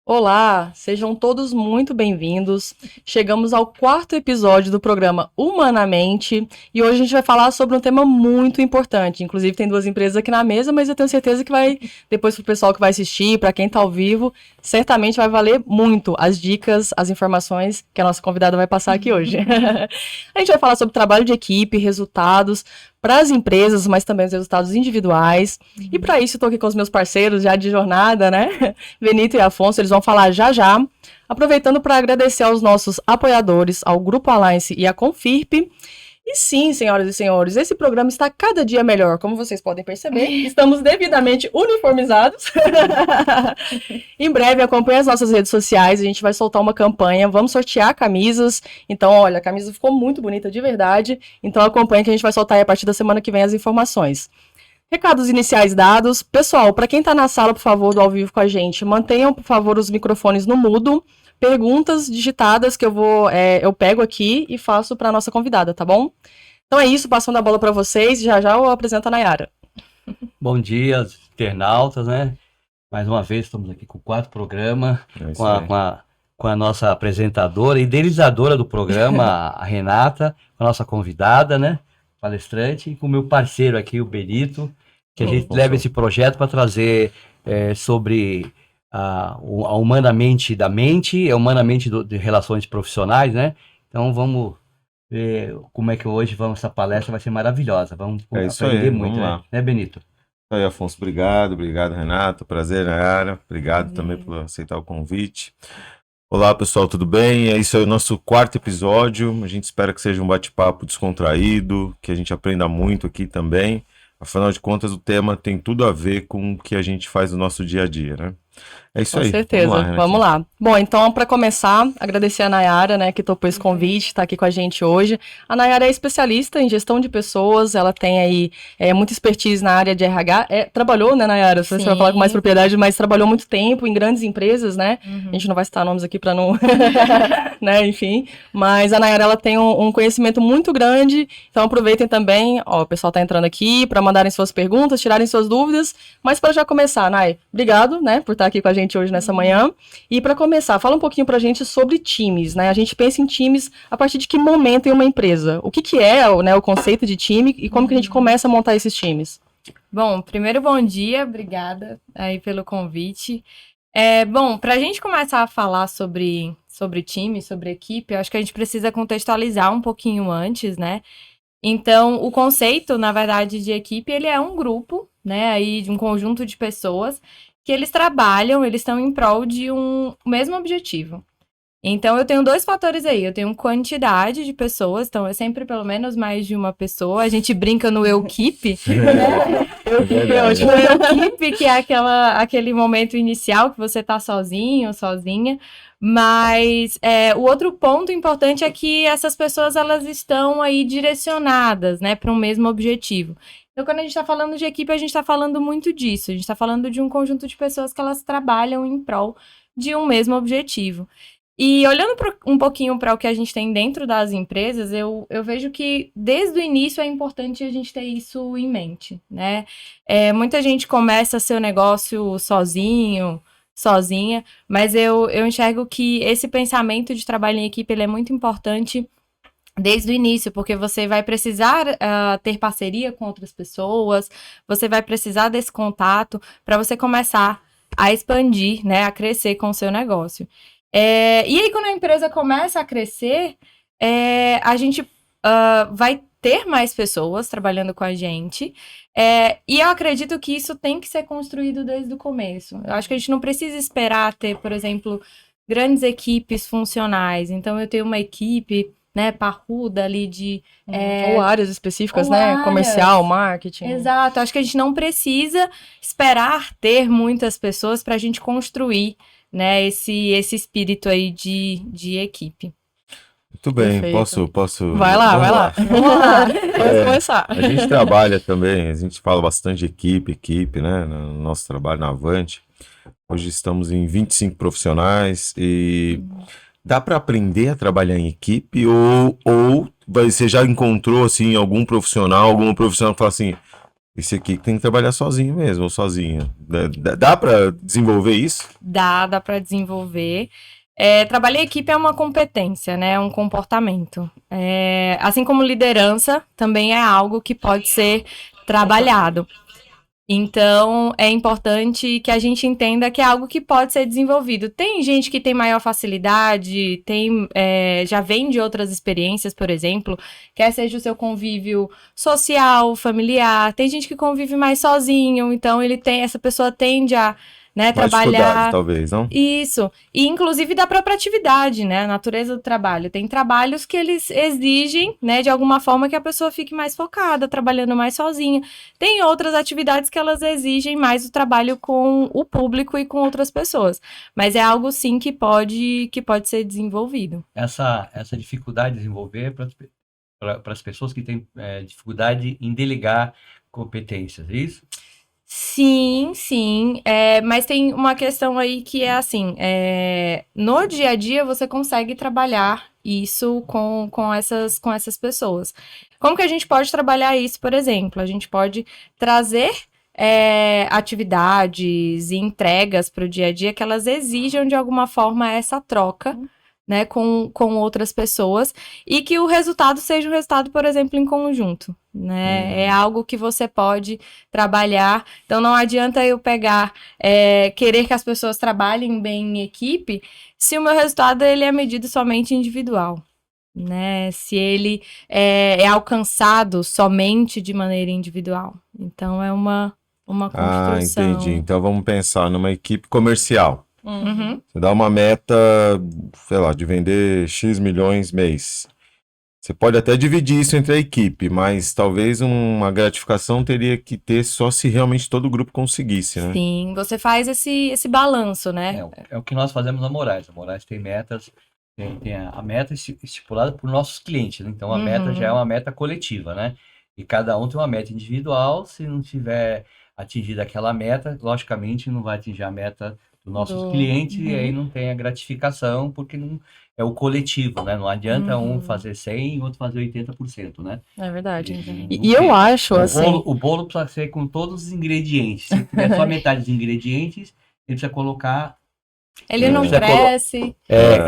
Olá, sejam todos muito bem-vindos. Chegamos ao quarto episódio do programa Humanamente e hoje a gente vai falar sobre um tema muito importante. Inclusive, tem duas empresas aqui na mesa, mas eu tenho certeza que vai, depois para o pessoal que vai assistir, para quem está ao vivo, certamente vai valer muito as dicas, as informações que a nossa convidada vai passar aqui hoje. A gente vai falar sobre trabalho de equipe, resultados para as empresas, mas também os resultados individuais. E para isso, estou aqui com os meus parceiros já de jornada, né? Benito e Afonso, eles vão falar já já. Aproveitando para agradecer aos nossos apoiadores, ao Grupo Alliance e à Confirp. E sim, senhoras e senhores, esse programa está cada dia melhor, como vocês podem perceber. Estamos devidamente uniformizados. Em breve, acompanhe as nossas redes sociais, a gente vai soltar uma campanha, vamos sortear camisas. Então, olha, a camisa ficou muito bonita de verdade. Então, acompanhe que a gente vai soltar aí a partir da semana que vem as informações. Recados iniciais dados. Pessoal, para quem está na sala, por favor, do ao vivo com a gente, mantenham, por favor, os microfones no mudo. Perguntas digitadas que eu pego aqui e faço para a nossa convidada, tá bom? Então é isso, passando a bola para vocês, já já eu apresento a Nayara. Bom dia, internautas, né? Mais uma vez estamos aqui com o quarto programa, com a nossa apresentadora, idealizadora do programa, a Renata, a nossa convidada, né? Palestrante, e com o meu parceiro aqui, o Benito, que a gente leva esse projeto para trazer sobre a humanamente da mente, a humanamente de relações profissionais, né? Então vamos ver como é que hoje essa palestra vai ser maravilhosa. Vamos aprender muito, né, Benito? Aí, Afonso, obrigado, Renato, prazer, Nayara, obrigado também por aceitar o convite. Olá, pessoal, tudo bem? Esse é o nosso quarto episódio, a gente espera que seja um bate-papo descontraído, que a gente aprenda muito aqui também. Afinal de contas, o tema tem tudo a ver com o que a gente faz no nosso dia a dia, né? É isso aí. Com certeza, vamos lá. Bom, então, para começar, agradecer a Nayara, né, que topou esse convite, está aqui com a gente hoje. A Nayara é especialista em gestão de pessoas, ela tem aí muita expertise na área de RH. Trabalhou, né, Nayara? Você vai falar com mais propriedade, mas trabalhou muito tempo em grandes empresas, né? A gente não vai citar nomes aqui para não... né, enfim. Mas a Nayara, ela tem um conhecimento muito grande, então aproveitem também, ó, o pessoal está entrando aqui para mandarem suas perguntas, tirarem suas dúvidas. Mas para já começar, Nay, obrigado, né, por estar aqui com a gente hoje nessa manhã. E para começar, fala um pouquinho pra gente sobre times, né? A gente pensa em times a partir de que momento em uma empresa? O que é, né, o conceito de time e como que a gente começa a montar esses times? Bom, primeiro bom dia, obrigada aí pelo convite. Bom, para a gente começar a falar sobre time, sobre equipe, eu acho que a gente precisa contextualizar um pouquinho antes, né? Então, o conceito, na verdade, de equipe, ele é um grupo, né, aí de um conjunto de pessoas que eles trabalham, eles estão em prol de um mesmo objetivo. Então, eu tenho dois fatores aí. Eu tenho quantidade de pessoas, então é sempre pelo menos mais de uma pessoa. A gente brinca no eu-keep, né? Eu-keep, que é aquele momento inicial que você tá sozinho, sozinha. Mas o outro ponto importante é que essas pessoas, elas estão aí direcionadas, né, para um mesmo objetivo. Então, quando a gente está falando de equipe, a gente está falando muito disso. A gente está falando de um conjunto de pessoas que elas trabalham em prol de um mesmo objetivo. E olhando um pouquinho para o que a gente tem dentro das empresas, eu vejo que desde o início é importante a gente ter isso em mente, né? Muita gente começa seu negócio sozinho, sozinha, mas eu enxergo que esse pensamento de trabalho em equipe ele é muito importante desde o início, porque você vai precisar ter parceria com outras pessoas, você vai precisar desse contato para você começar a expandir, né, a crescer com o seu negócio. E aí, quando a empresa começa a crescer, a gente vai ter mais pessoas trabalhando com a gente, e eu acredito que isso tem que ser construído desde o começo. Eu acho que a gente não precisa esperar ter, por exemplo, grandes equipes funcionais. Então, eu tenho uma equipe, né, parruda ali de... ou áreas específicas, né? Comercial, marketing. Exato. Acho que a gente não precisa esperar ter muitas pessoas para a gente construir, né, esse espírito aí de equipe. Muito bem, posso... Vai lá. Vamos lá. Vamos começar. A gente trabalha também, a gente fala bastante de equipe, né, no nosso trabalho na Avante. Hoje estamos em 25 profissionais e dá para aprender a trabalhar em equipe ou você já encontrou, assim, alguma profissional que fala assim, esse aqui tem que trabalhar sozinho mesmo, ou sozinha. Dá para desenvolver isso? Dá para desenvolver. Trabalho em equipe é uma competência, né? É um comportamento. Assim como liderança, também é algo que pode ser trabalhado. Então, é importante que a gente entenda que é algo que pode ser desenvolvido. Tem gente que tem maior facilidade, já vem de outras experiências, por exemplo, quer seja o seu convívio social, familiar. Tem gente que convive mais sozinho, então essa pessoa tende a Mais trabalhar. dificuldade, talvez, não? Isso. E, inclusive, da própria atividade, né? A natureza do trabalho. Tem trabalhos que eles exigem, né, de alguma forma que a pessoa fique mais focada, trabalhando mais sozinha. Tem outras atividades que elas exigem mais o trabalho com o público e com outras pessoas. Mas é algo, sim, que pode ser desenvolvido. Essa dificuldade de desenvolver para as pessoas que têm dificuldade em delegar competências, é isso? Sim, sim, mas tem uma questão aí que é assim, no dia a dia você consegue trabalhar isso com essas pessoas. Como que a gente pode trabalhar isso, por exemplo? A gente pode trazer atividades e entregas para o dia a dia que elas exijam de alguma forma essa troca, né, com outras pessoas, e que o resultado seja um resultado, por exemplo, em conjunto, né? É algo que você pode trabalhar. Então, não adianta eu querer que as pessoas trabalhem bem em equipe, se o meu resultado ele é medido somente individual, né? Se ele é alcançado somente de maneira individual. Então, é uma construção. Entendi. Então, vamos pensar numa equipe comercial. Uhum. Você dá uma meta, sei lá, de vender X milhões mês. Você pode até dividir isso entre a equipe, mas talvez uma gratificação teria que ter só se realmente todo o grupo conseguisse, né? Sim, você faz esse balanço, né? É o que nós fazemos na Moraes. A Moraes tem metas, tem a meta estipulada por nossos clientes, né? Então a meta já é uma meta coletiva, né? E cada um tem uma meta individual. Se não tiver atingido aquela meta, logicamente não vai atingir a meta dos nossos clientes, e aí não tem a gratificação, porque não é o coletivo, né? Não adianta um fazer 100 e outro fazer 80%, né? É verdade. E eu acho, assim... O bolo precisa ser com todos os ingredientes. Se tiver só metade dos ingredientes, ele precisa colocar... Ele não cresce.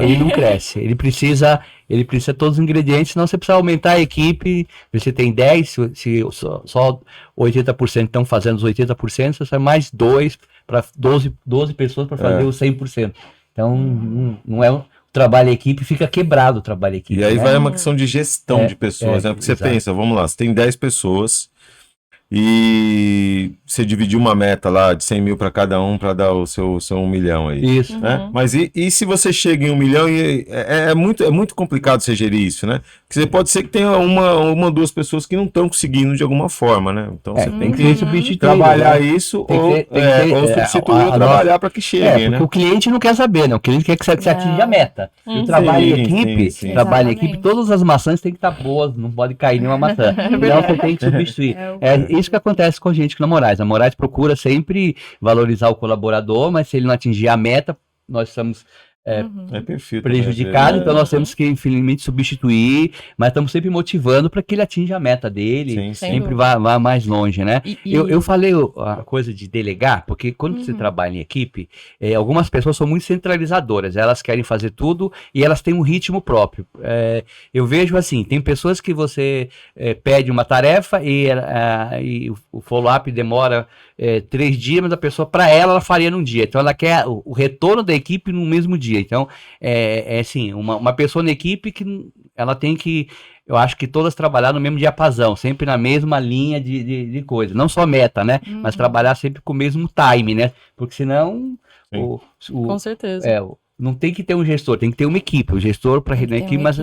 Ele não cresce. Ele precisa todos os ingredientes, senão você precisa aumentar a equipe. Você tem 10, se só 80% estão fazendo os 80%, você precisa mais 2 para 12 pessoas para fazer os 100%. Então, não é o trabalho em equipe, fica quebrado o trabalho em equipe. E aí né? vai uma questão de gestão de pessoas, né? Porque você pensa, vamos lá, você tem 10 pessoas e você dividiu uma meta lá de 100 mil para cada um para dar o seu 1 milhão aí. Isso. Né? Mas e se você chega em 1 milhão e é muito complicado você gerir isso, né? Porque você pode ser que tenha uma ou duas pessoas que não estão conseguindo de alguma forma, né? Então você tem que substituir, trabalhar né? Isso ou substituir ou trabalhar para que chegue, né? Porque o cliente não quer saber, né? O cliente quer que você atinja a meta. E o trabalho em equipe, todas as maçãs têm que estar boas, não pode cair nenhuma maçã. Então você tem que substituir. Isso que acontece com a gente na Moraes. A Moraes procura sempre valorizar o colaborador, mas se ele não atingir a meta, nós estamos prejudicados, então nós temos que, infelizmente, substituir, mas estamos sempre motivando para que ele atinja a meta dele, sempre vá mais longe, né? Eu falei a coisa de delegar, porque quando você trabalha em equipe, algumas pessoas são muito centralizadoras, elas querem fazer tudo e elas têm um ritmo próprio. Eu vejo assim, tem pessoas que você pede uma tarefa e o follow-up demora 3 dias, mas a pessoa, para ela faria num dia. Então ela quer o retorno da equipe no mesmo dia. Então, assim, uma pessoa na equipe que ela tem que, eu acho que todas trabalhar no mesmo diapasão, sempre na mesma linha de coisa. Não só meta, né? Mas trabalhar sempre com o mesmo time, né? Porque senão... Com certeza. Não tem que ter um gestor, tem que ter uma equipe. O gestor para a equipe, mas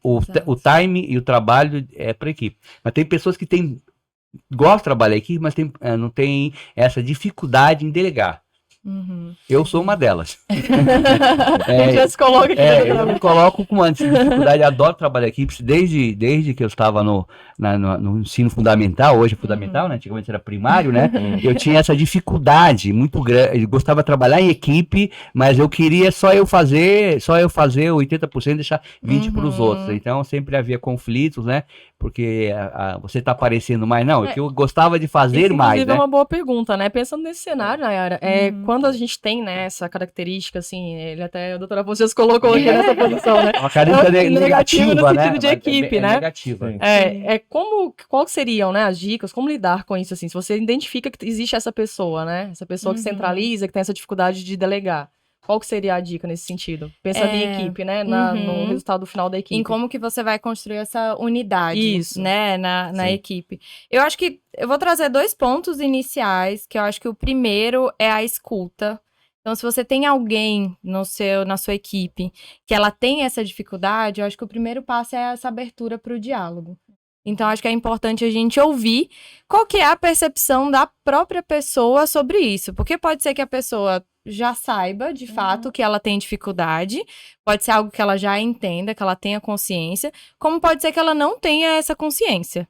o time e o trabalho é para a equipe. Mas tem pessoas que gostam de trabalhar em equipe, mas não tem essa dificuldade em delegar. Eu sou uma delas. Já se coloca aqui. Eu me coloco com uma dificuldade, adoro trabalhar em equipe, desde que eu estava no ensino fundamental, hoje é fundamental, né? Antigamente era primário, né? Eu tinha essa dificuldade muito grande. Eu gostava de trabalhar em equipe, mas eu queria só eu fazer 80% e deixar 20% para os outros. Então sempre havia conflitos, né? Porque você está aparecendo mais. Não, que eu gostava de fazer mais, inclusive, né? é uma boa pergunta, né? Pensando nesse cenário, Nayara, quando a gente tem, né, essa característica, assim, ele até, a doutora Fonseca colocou aqui nessa posição, né? Uma carência negativa no né? sentido de equipe, né? Negativa. Qual seriam, né, as dicas, como lidar com isso, assim, se você identifica que existe essa pessoa, né? Essa pessoa que centraliza, que tem essa dificuldade de delegar. Qual que seria a dica nesse sentido? Pensando em equipe, né? No resultado final da equipe. Em como que você vai construir essa unidade, Isso. né, na equipe. Eu acho que eu vou trazer 2 pontos iniciais, que eu acho que o primeiro é a escuta. Então, se você tem alguém na sua equipe que ela tem essa dificuldade, eu acho que o primeiro passo é essa abertura para o diálogo. Então, acho que é importante a gente ouvir qual que é a percepção da própria pessoa sobre isso. Porque pode ser que a pessoa já saiba, de fato, que ela tem dificuldade. Pode ser algo que ela já entenda, que ela tenha consciência. Como pode ser que ela não tenha essa consciência.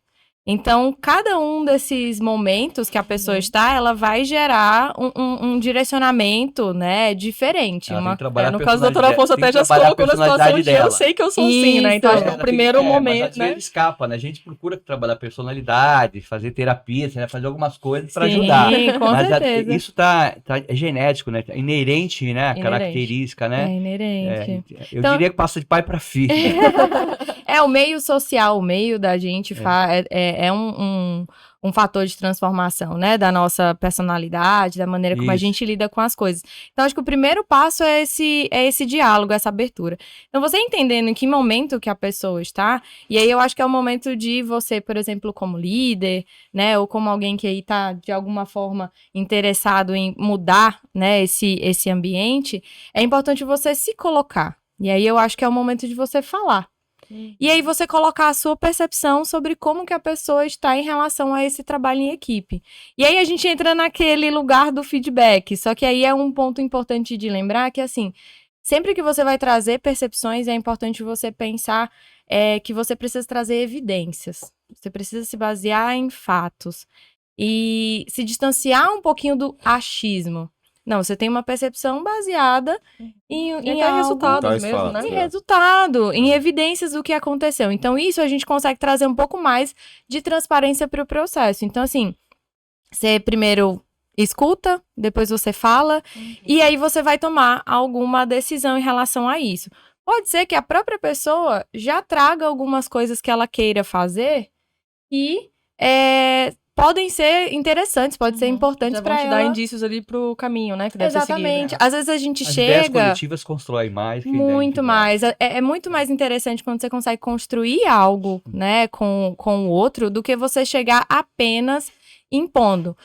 Então, cada um desses momentos que a pessoa está, ela vai gerar um direcionamento, né, diferente. Ela tem que trabalhar no caso da doutora Afonso até já se colocou na situação de eu sei que eu sou assim, né? Então, acho que é o primeiro momento, mas às né? vezes escapa, né? A gente procura trabalhar a personalidade, fazer terapia, fazer algumas coisas para ajudar. Sim, com mas certeza. Isso é genético, né? É inerente, né? A característica, né? É inerente. Eu diria que passa de pai para filho. O meio social, o meio da gente é um fator de transformação, né? Da nossa personalidade, da maneira como a gente lida com as coisas. Então, acho que o primeiro passo é esse diálogo, essa abertura. Então, você entendendo em que momento que a pessoa está, e aí eu acho que é o momento de você, por exemplo, como líder, né? Ou como alguém que aí tá, de alguma forma, interessado em mudar, né? Esse ambiente, é importante você se colocar. E aí eu acho que é o momento de você falar. E aí você colocar a sua percepção sobre como que a pessoa está em relação a esse trabalho em equipe. E aí a gente entra naquele lugar do feedback, só que aí é um ponto importante de lembrar que, assim, sempre que você vai trazer percepções, é importante você pensar que você precisa trazer evidências. Você precisa se basear em fatos e se distanciar um pouquinho do achismo. Não, você tem uma percepção baseada em algo, resultados mesmo, né? Em resultado, em evidências do que aconteceu. Então, isso a gente consegue trazer um pouco mais de transparência para o processo. Então, assim, você primeiro escuta, depois você fala, e aí você vai tomar alguma decisão em relação a isso. Pode ser que a própria pessoa já traga algumas coisas que ela queira fazer e podem ser interessantes, pode ser importantes para ela. Te dar indícios ali pro caminho, né? Que deve Exatamente. Ser seguido, né? Às vezes a gente As chega... ideias coletivas constroem mais. Muito mais. É muito mais interessante quando você consegue construir algo, né, com o outro, do que você chegar apenas impondo.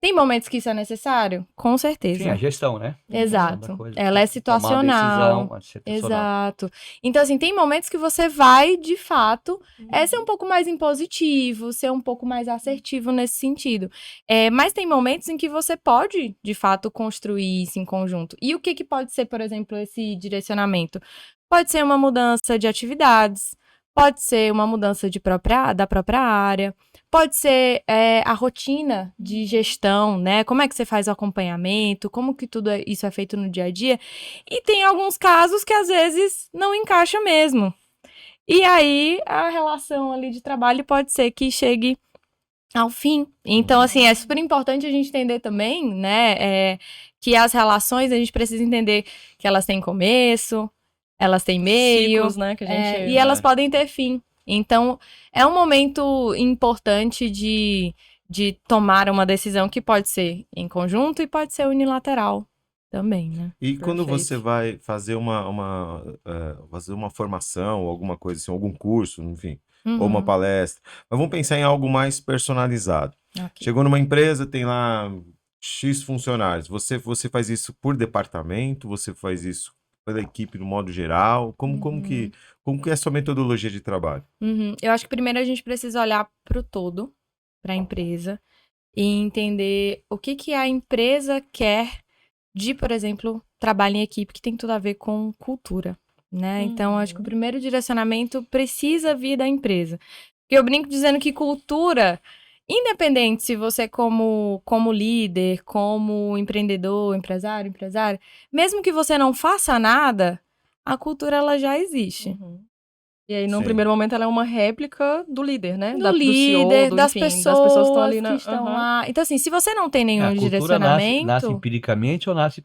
Tem momentos que isso é necessário? Com certeza. Sim, a gestão, né? Exato. Ela é situacional. Tomar decisão, Exato. Então, assim, tem momentos que você vai, de fato, ser um pouco mais impositivo, ser um pouco mais assertivo nesse sentido. Mas tem momentos em que você pode, de fato, construir isso em conjunto. E o que pode ser, por exemplo, esse direcionamento? Pode ser uma mudança de atividades, pode ser uma mudança da própria área, pode ser a rotina de gestão, né? Como é que você faz o acompanhamento, como que tudo isso é feito no dia a dia. E tem alguns casos que às vezes não encaixa mesmo. E aí a relação ali de trabalho pode ser que chegue ao fim. Então, assim, é super importante a gente entender também, né? Que as relações, a gente precisa entender que elas têm começo, elas têm meio, ciclos, né, que a gente, e elas podem ter fim. Então, é um momento importante de tomar uma decisão que pode ser em conjunto e pode ser unilateral também, né? E quando você vai fazer fazer uma formação, ou alguma coisa assim, algum curso, enfim, ou uma palestra, mas vamos pensar em algo mais personalizado. Okay. Chegou numa empresa, tem lá X funcionários. Você faz isso por departamento? Você faz isso pela equipe no modo geral? Como que é a sua metodologia de trabalho? Eu acho que primeiro a gente precisa olhar para o todo, para a empresa, e entender o que a empresa quer de, por exemplo, trabalho em equipe, que tem tudo a ver com cultura, né? Então, acho que o primeiro direcionamento precisa vir da empresa. Porque eu brinco dizendo que cultura, independente se você como líder, como empreendedor, empresário, mesmo que você não faça nada, a cultura ela já existe. E aí, num Sim. primeiro momento, ela é uma réplica do líder, né? Do líder, das pessoas das pessoas que estão ali que na... estão lá. Então, assim, se você não tem nenhum A cultura direcionamento... nasce empiricamente ou nasce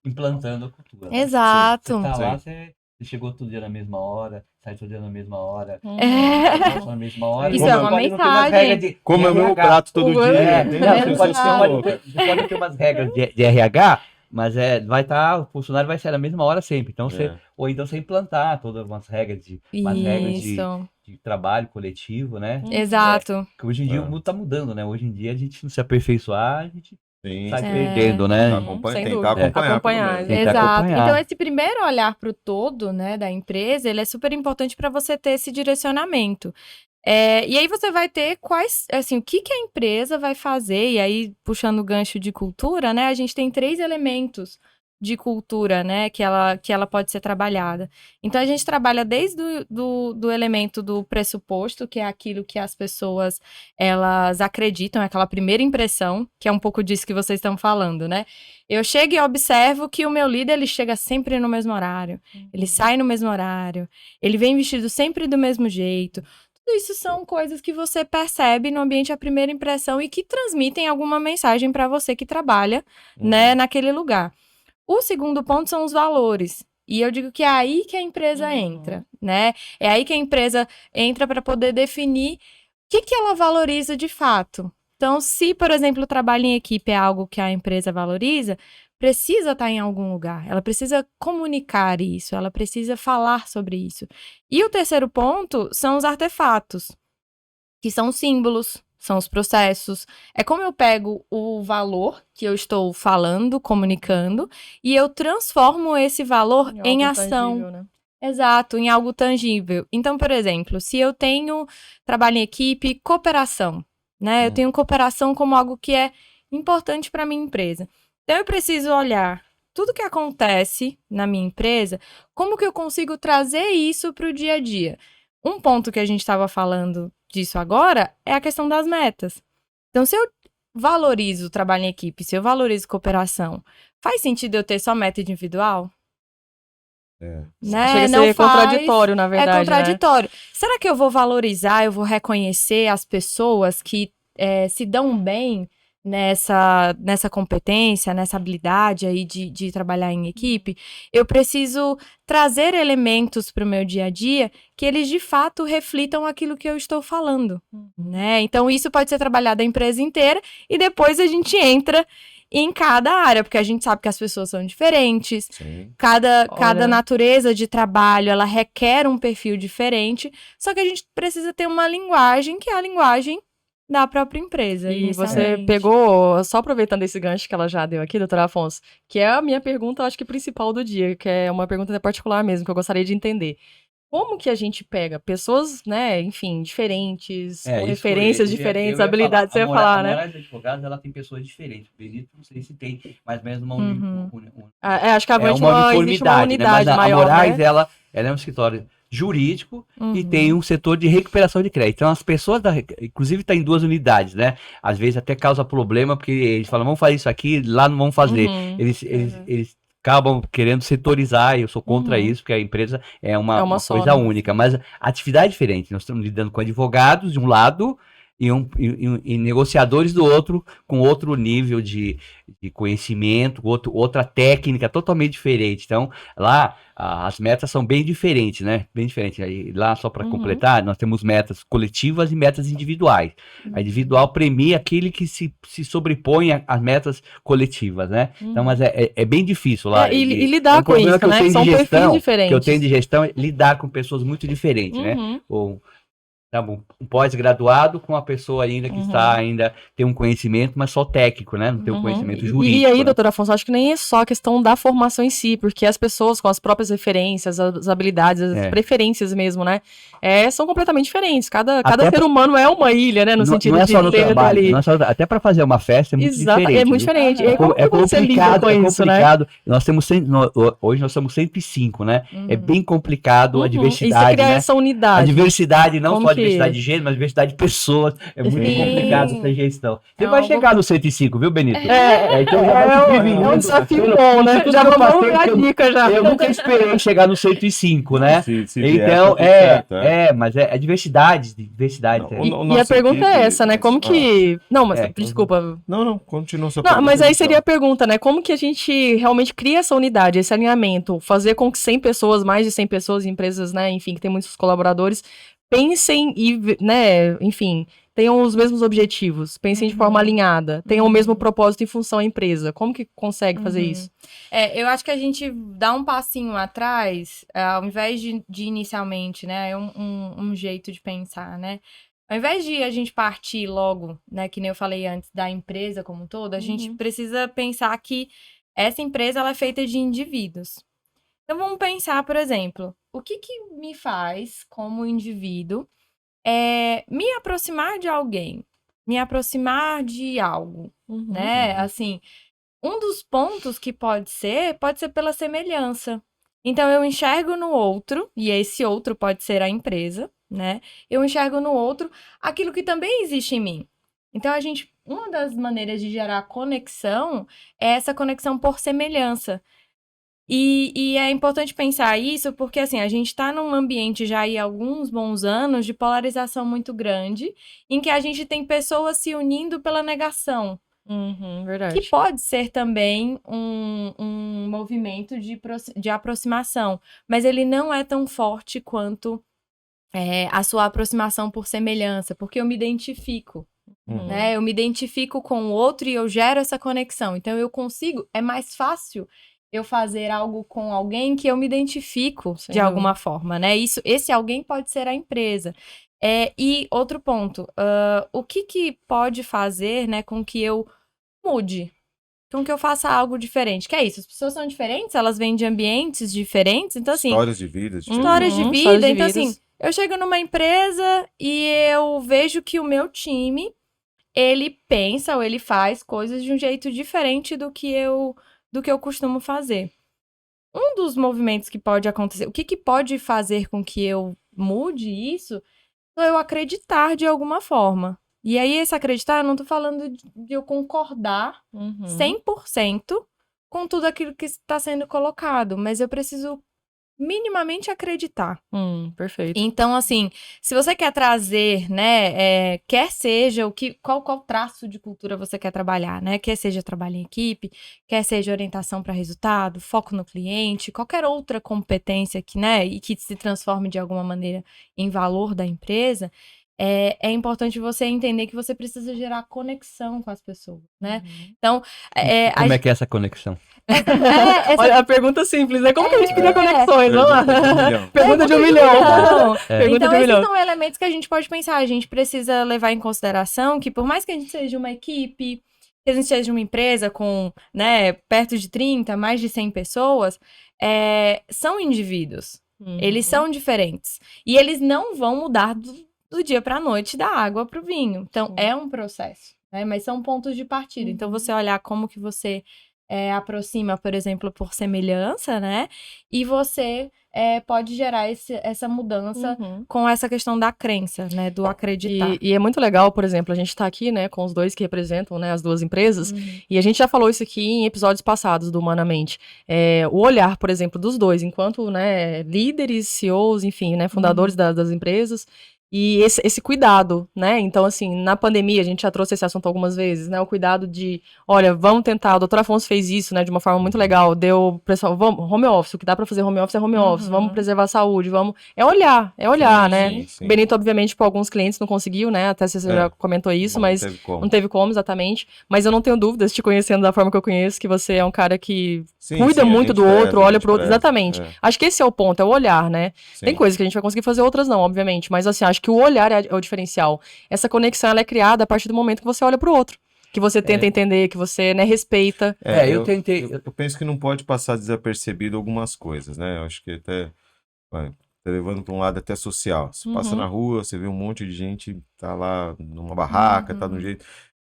implantando a cultura? Né? Exato. Você tá lá, Sim. você chegou todo dia na mesma hora, sai todo dia na mesma hora, É. volta na mesma hora. Isso é Você uma pode não ter umas mensagem. regras de Como é o meu RH. prato todo O- dia. É, entende? não, As pessoas Exato. são loucas. você pode ter umas regras de RH, mas vai estar, o funcionário vai ser na mesma hora sempre. Então ou então você implantar todas umas regras Isso. de trabalho coletivo, né? Exato. Que hoje em dia o mundo tá mudando, né? Hoje em dia a gente não se aperfeiçoar, a gente Sim, sai sim. perdendo, né? Sem Tentar dúvida. acompanhar. Acompanhar, pelo menos. Tentar Exato. acompanhar. Então, esse primeiro olhar para o todo, né, da empresa, ele é super importante para você ter esse direcionamento. E aí você vai ter o que a empresa vai fazer, e aí, puxando o gancho de cultura, né, a gente tem 3 elementos de cultura, né, que ela pode ser trabalhada. Então, a gente trabalha desde do elemento do pressuposto, que é aquilo que as pessoas, elas acreditam, é aquela primeira impressão, que é um pouco disso que vocês estão falando, né? Eu chego e observo que o meu líder, ele chega sempre no mesmo horário, ele sai no mesmo horário, ele vem vestido sempre do mesmo jeito. Tudo isso são coisas que você percebe no ambiente à primeira impressão e que transmitem alguma mensagem para você que trabalha, né, naquele lugar. O segundo ponto são os valores. E eu digo que é aí que a empresa entra, né? É aí que a empresa entra para poder definir o que ela valoriza de fato. Então, se, por exemplo, o trabalho em equipe é algo que a empresa valoriza, precisa estar em algum lugar. Ela precisa comunicar isso, ela precisa falar sobre isso. E o terceiro ponto são os artefatos, que são os símbolos, são os processos. É como eu pego o valor que eu estou falando, comunicando, e eu transformo esse valor em algo ação. tangível, né? Exato, em algo tangível. Então, por exemplo, se eu tenho trabalho em equipe, cooperação, né? Eu tenho cooperação como algo que é importante para minha empresa. Então, eu preciso olhar tudo que acontece na minha empresa, como que eu consigo trazer isso para o dia a dia. Um ponto que a gente estava falando disso agora é a questão das metas. Então, se eu valorizo o trabalho em equipe, se eu valorizo cooperação, faz sentido eu ter só meta individual? Né? Chega a Não ser faz. contraditório, na verdade, É contraditório. Será que eu vou valorizar, eu vou reconhecer as pessoas que se dão bem nessa competência, nessa habilidade aí de trabalhar em equipe? Eu preciso trazer elementos para o meu dia a dia que eles de fato reflitam aquilo que eu estou falando, né? Então isso pode ser trabalhado a empresa inteira e depois a gente entra em cada área, porque a gente sabe que as pessoas são diferentes, cada natureza de trabalho, ela requer um perfil diferente, só que a gente precisa ter uma linguagem que é a linguagem da própria empresa. E você pegou, só aproveitando esse gancho que ela já deu aqui, doutora Afonso, que é a minha pergunta, acho que principal do dia, que é uma pergunta até particular mesmo, que eu gostaria de entender. Como que a gente pega pessoas, né, enfim, diferentes, com referências diferentes, habilidades, você ia falar, né? A Moraes Advogados, ela tem pessoas diferentes. O Benito, não sei se tem mais ou menos uma acho que existe uma unidade, né? Mas maior, a Moraes, né? ela é um escritório jurídico e tem um setor de recuperação de crédito. Então, as pessoas, inclusive, está em 2 unidades, né? Às vezes até causa problema, porque eles falam, vamos fazer isso aqui, lá não vamos fazer. Eles acabam querendo setorizar, e eu sou contra isso, porque a empresa é uma coisa única, mas a atividade é diferente. Nós estamos lidando com advogados de um lado e negociadores do outro, com outro nível de conhecimento, outra técnica totalmente diferente. Então, lá as metas são bem diferentes, né? Bem diferentes. Aí, lá, só para completar, nós temos metas coletivas e metas individuais. A individual premia aquele que se sobrepõe às metas coletivas, né? Então, mas é bem difícil lá. E lidar com isso, né? São perfis diferentes. Que eu tenho de gestão é lidar com pessoas muito diferentes, né? Ou um pós-graduado com uma pessoa ainda que tem um conhecimento, mas só técnico, né? Não tem um conhecimento jurídico. E aí, doutora Afonso, acho que nem é só a questão da formação em si, porque as pessoas com as próprias referências, as habilidades, as preferências mesmo, né? São completamente diferentes. Cada ser humano é uma ilha, né? No sentido não é de só no trabalho, ali. até para fazer uma festa é muito diferente. É muito diferente. É complicado, isso, né? Nós temos hoje nós somos 105, né? É bem complicado a diversidade, e você criar né? essa unidade. A diversidade não só de diversidade de gênero, mas diversidade de pessoas. É muito Sim. complicado essa gestão. Você É vai algo- chegar no 105, viu, Benito? Então já vai É se um prevenindo. desafio Pelo- bom, né? tudo Já que eu vamos passei, dar a eu- dica já. Eu nunca esperei chegar no 105, né? Se vier, Então, tá tudo certo, mas é diversidade. Não, Tem. o- E a nossa pergunta é equipe- essa, né? Como que. Não, mas desculpa. Não, continua sua Não, pergunta. mas aí então. seria a pergunta, né? Como que a gente realmente cria essa unidade, esse alinhamento, fazer com que 100 pessoas, mais de 100 pessoas, empresas, né, enfim, que tem muitos colaboradores, pensem e, né, enfim, tenham os mesmos objetivos, pensem de forma alinhada, tenham o mesmo propósito em função à empresa. Como que consegue fazer isso? Eu acho que a gente dá um passinho atrás, ao invés de inicialmente, né? É um jeito de pensar, né? Ao invés de a gente partir logo, né? Que nem eu falei antes, da empresa como um todo, a gente precisa pensar que essa empresa ela é feita de indivíduos. Então vamos pensar, por exemplo, o que me faz, como indivíduo, me aproximar de alguém, me aproximar de algo, né? Assim, um dos pontos que pode ser pela semelhança. Então, eu enxergo no outro, e esse outro pode ser a empresa, né? Eu enxergo no outro aquilo que também existe em mim. Então, uma das maneiras de gerar conexão é essa conexão por semelhança. E é importante pensar isso porque, assim, a gente está num ambiente já há alguns bons anos de polarização muito grande, em que a gente tem pessoas se unindo pela negação. Verdade. Que pode ser também um movimento de aproximação, mas ele não é tão forte quanto a sua aproximação por semelhança, porque eu me identifico, né? Eu me identifico com o outro e eu gero essa conexão. Então eu consigo, é mais fácil eu fazer algo com alguém que eu me identifico de alguma forma, né? Esse alguém pode ser a empresa. E outro ponto, o que pode fazer, né, com que eu mude, com que eu faça algo diferente. Que é isso, as pessoas são diferentes, elas vêm de ambientes diferentes, então assim... Histórias de vida. Histórias de vida, histórias de então vidas. assim, eu chego numa empresa e eu vejo que o meu time, ele pensa ou ele faz coisas de um jeito diferente do que eu costumo fazer. Um dos movimentos que pode acontecer, o que pode fazer com que eu mude isso, é eu acreditar de alguma forma. E aí, esse acreditar, eu não tô falando de eu concordar 100% com tudo aquilo que está sendo colocado, mas eu preciso minimamente acreditar. Perfeito. Então, assim, se você quer trazer, né, quer seja qual traço de cultura você quer trabalhar, né? Quer seja trabalho em equipe, quer seja orientação para resultado, foco no cliente, qualquer outra competência que, né, e que se transforme de alguma maneira em valor da empresa, é importante você entender que você precisa gerar conexão com as pessoas, né? Então, Como é que é essa conexão? Olha, a pergunta simples, né? Como que a gente cria conexões? Vamos lá. Pergunta de 1 milhão. Pergunta Então, de 1 esses milhão. são elementos que a gente pode pensar. A gente precisa levar em consideração que, por mais que a gente seja uma equipe, que a gente seja uma empresa com, né, perto de 30, mais de 100 pessoas, são indivíduos. Eles são diferentes. E eles não vão mudar do dia para a noite, da água para o vinho. Então, é um processo, né? Mas são pontos de partida. Então, você olhar como que você aproxima, por exemplo, por semelhança, né? E você pode gerar essa mudança com essa questão da crença, né? Do acreditar. E é muito legal, por exemplo, a gente tá aqui, né, com os dois que representam, né, as duas empresas, e a gente já falou isso aqui em episódios passados do Humanamente. O olhar, por exemplo, dos dois, enquanto, né, líderes, CEOs, enfim, né, fundadores das empresas, e esse cuidado, né? Então, assim, na pandemia, a gente já trouxe esse assunto algumas vezes, né? O cuidado de, olha, vamos tentar, o doutor Afonso fez isso, né, de uma forma muito legal, pessoal, vamos, home office, o que dá pra fazer home office é home office, vamos preservar a saúde, é olhar, né? Sim. Benito, obviamente, por alguns clientes não conseguiu, né? Até você já comentou isso, mas não teve como exatamente. Mas eu não tenho dúvidas, te conhecendo da forma que eu conheço, que você é um cara que cuida muito do outro, olha pro outro. Exatamente. Acho que esse é o ponto, é o olhar, né? Tem coisas que a gente vai conseguir fazer, outras não, obviamente. Mas assim, acho que o olhar é o diferencial. Essa conexão, ela é criada a partir do momento que você olha pro outro. Que você tenta entender, que você, né, respeita. Eu tentei. Eu penso que não pode passar desapercebido algumas coisas, né? Eu acho que até tá levando para um lado até social. Você passa na rua, você vê um monte de gente, tá lá numa barraca, tá de um jeito.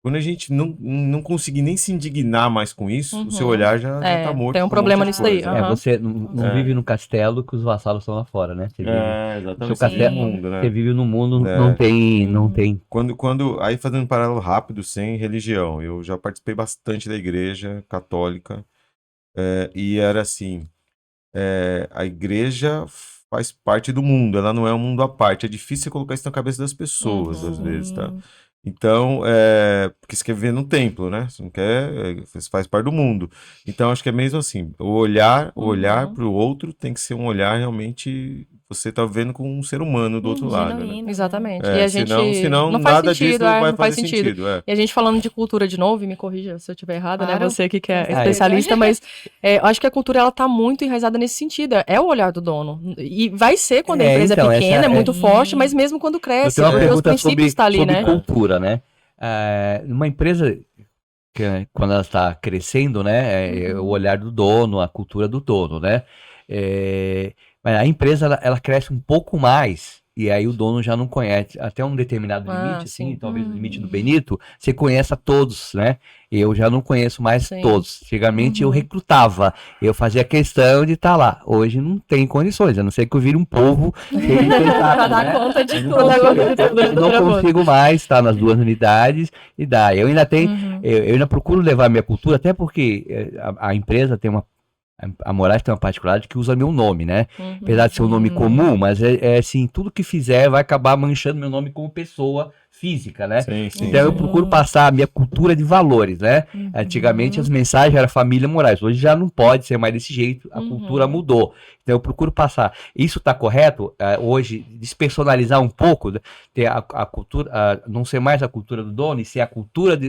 Quando a gente não conseguir nem se indignar mais com isso, o seu olhar já tá morto. Tem um com problema monte de nisso daí. coisa. Você não vive no castelo que os vassalos estão lá fora, né? Você vive, Exatamente. seu castelo, mundo, né? você vive no mundo, não tem. Aí fazendo um paralelo rápido, sem religião, eu já participei bastante da igreja católica, e era assim, a igreja faz parte do mundo, ela não é um mundo à parte, é difícil você colocar isso na cabeça das pessoas, às vezes, tá? Então, porque você quer viver no templo, né? Você não quer, você faz parte do mundo. Então, acho que é mesmo assim, o olhar para o outro tem que ser um olhar realmente, você tá vendo com um ser humano do outro lado, né? Genuíno, Exatamente. É, E a gente senão não faz nada sentido, disso vai não faz fazer sentido. E a gente falando de cultura de novo, e me corrija se eu estiver errada, né? Claro. Você que é Com especialista, certeza. mas eu acho que a cultura ela tá muito enraizada nesse sentido. É o olhar do dono. E vai ser quando a empresa Então, é pequena, essa é muito forte, mas mesmo quando Eu cresce, tenho uma porque os pergunta princípios tá ali, sobre né? cultura, né? Numa empresa quando ela está crescendo, né? É o olhar do dono, a cultura do dono, né? Mas a empresa ela cresce um pouco mais. E aí o dono já não conhece até um determinado limite, assim, sim. talvez o limite do Benito, você conhece a todos, né? Eu já não conheço mais Sim. todos. Antigamente eu recrutava, eu fazia questão de estar lá. Hoje não tem condições, a não ser que eu vire um povo cheio de Pra contato, dar né? conta de Eu tudo agora. não consigo mais estar nas duas unidades e dá. Eu ainda tenho, eu ainda procuro levar a minha cultura, até porque a empresa tem a Moraes tem uma particularidade que usa meu nome, né? Apesar de ser um nome comum, mas é assim, tudo que fizer vai acabar manchando meu nome como pessoa física, né? Sim, sim, Então eu sim. procuro passar a minha cultura de valores, né? Antigamente as mensagens eram família Moraes, hoje já não pode ser mais desse jeito, a cultura mudou. Então eu procuro passar. Isso está correto? Hoje, despersonalizar um pouco, ter a cultura, não ser mais a cultura do dono e ser a cultura